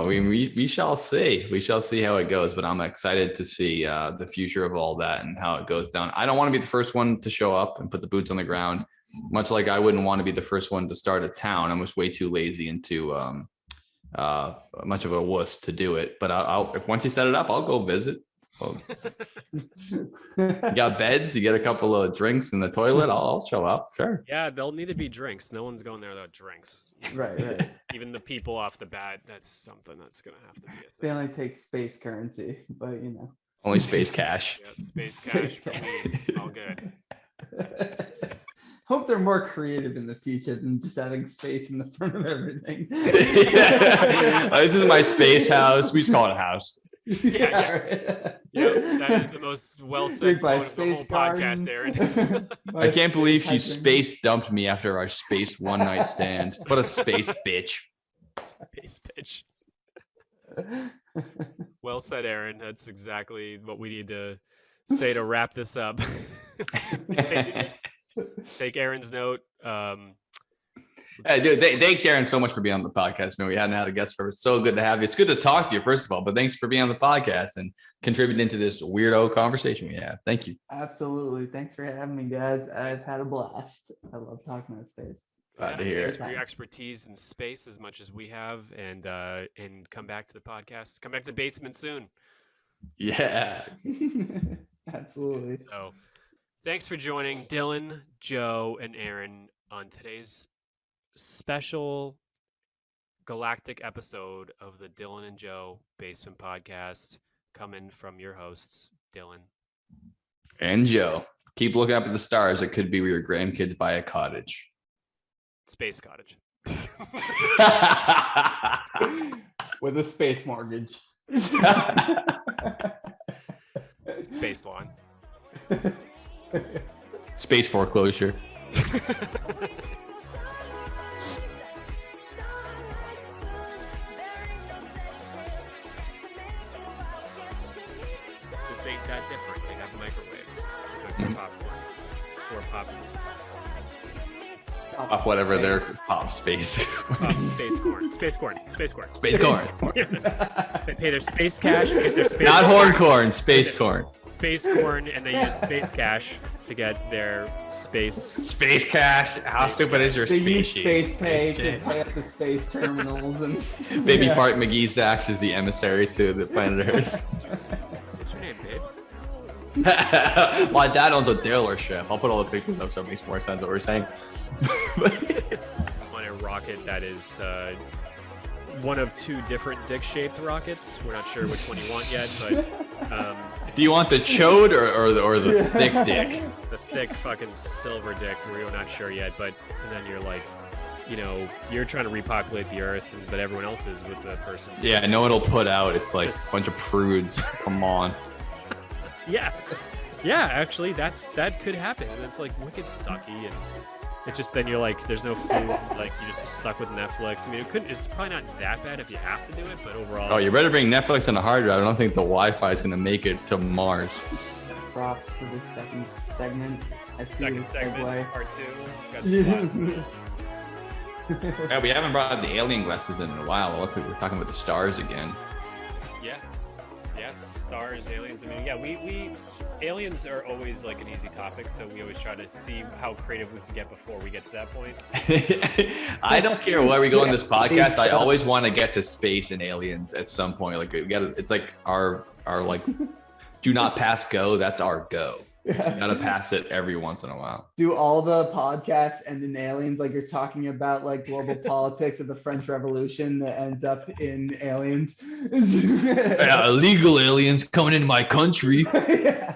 we shall see. We shall see how it goes. But I'm excited to see the future of all that and how it goes down. I don't want to be the first one to show up and put the boots on the ground. Much like I wouldn't want to be the first one to start a town. I'm just way too lazy and too much of a wuss to do it. But if once you set it up, I'll go visit. You got beds, you get a couple of drinks in the toilet, I'll show up. Sure.
Yeah, there'll need to be drinks. No one's going there without drinks.
Right.
Even the people off the bat, that's something that's going to have to be a thing.
They only take space currency, but
Only space cash.
Yep, space cash for me. All good.
Hope they're more creative in the future than just having space in the front of everything.
This is my space house. We just call it a house.
Yeah, that is the most well said quote of the whole podcast, Aaron.
I can't believe she space dumped me after our space one night stand. What a space bitch.
Space bitch. Well said, Aaron. That's exactly what we need to say to wrap this up. Take Aaron's note.
Hey, dude, thanks, Aaron, so much for being on the podcast, man. We hadn't had a guest for so good to have you. It's good to talk to you, first of all, but thanks for being on the podcast and contributing to this weirdo conversation we have. Thank you.
Absolutely. Thanks for having me, guys. I've had a blast. I love talking about space.
Glad to hear it.
For your expertise in space as much as we have, and come back to the podcast. Come back to the basement soon.
Yeah.
Absolutely.
So thanks for joining Dylan, Joe, and Aaron on today's special galactic episode of the Dylan and Joe Basement Podcast, coming from your hosts, Dylan
and Joe. Keep looking up at the stars. It could be where your grandkids buy a cottage.
Space cottage.
With a space mortgage.
Space lawn.
Space foreclosure.
This ain't that different. They have microwaves to cook your popcorn or popcorn.
Pop whatever their pop space.
Space corn. Space corn. Space corn.
Space corn.
They pay their space cash to get their space.
Not horn corn. Space corn.
Space corn, and they use space cash to get their space.
Space cash. How stupid is your
They use
species?
space pay to pay up the space terminals and
Baby Fart McGee Sachs is the emissary to the planet Earth.
What's your name, babe?
My dad owns a dealership. I'll put all the pictures up so it makes more sense what we're saying.
On a rocket that is one of two different dick-shaped rockets. We're not sure which one you want yet, but
do you want the chode or the thick dick?
The thick fucking silver dick. We're not sure yet, but and then you're like you know, you're trying to repopulate the earth, but everyone else is with the person.
Yeah, I know it'll put out. It's like
Just-
a bunch of prudes. Come on.
Yeah, actually, that could happen. And it's like wicked sucky, and it just then you're like, there's no food, like you're just stuck with Netflix. I mean, it's probably not that bad if you have to do it, but overall,
Oh, you better bring Netflix on a hard drive. I don't think the Wi-Fi is gonna make it to Mars.
Props for the second segment. I see
second
the
segment,
segue.
part 2. Got some lots.
Yeah, we haven't brought up the alien glasses in a while. Look, we're talking about the stars again.
Yeah, stars, aliens. I mean, yeah, we aliens are always like an easy topic, so we always try to see how creative we can get before we get to that point.
I don't care where we go in this podcast. I always want to get to space and aliens at some point. Like we gotta, it's like our like do not pass go. That's our go. You gotta pass it every once in a while.
Do all the podcasts end in aliens? Like you're talking about like global politics of the French Revolution that ends up in aliens.
Yeah, illegal aliens coming into my country.
Yeah.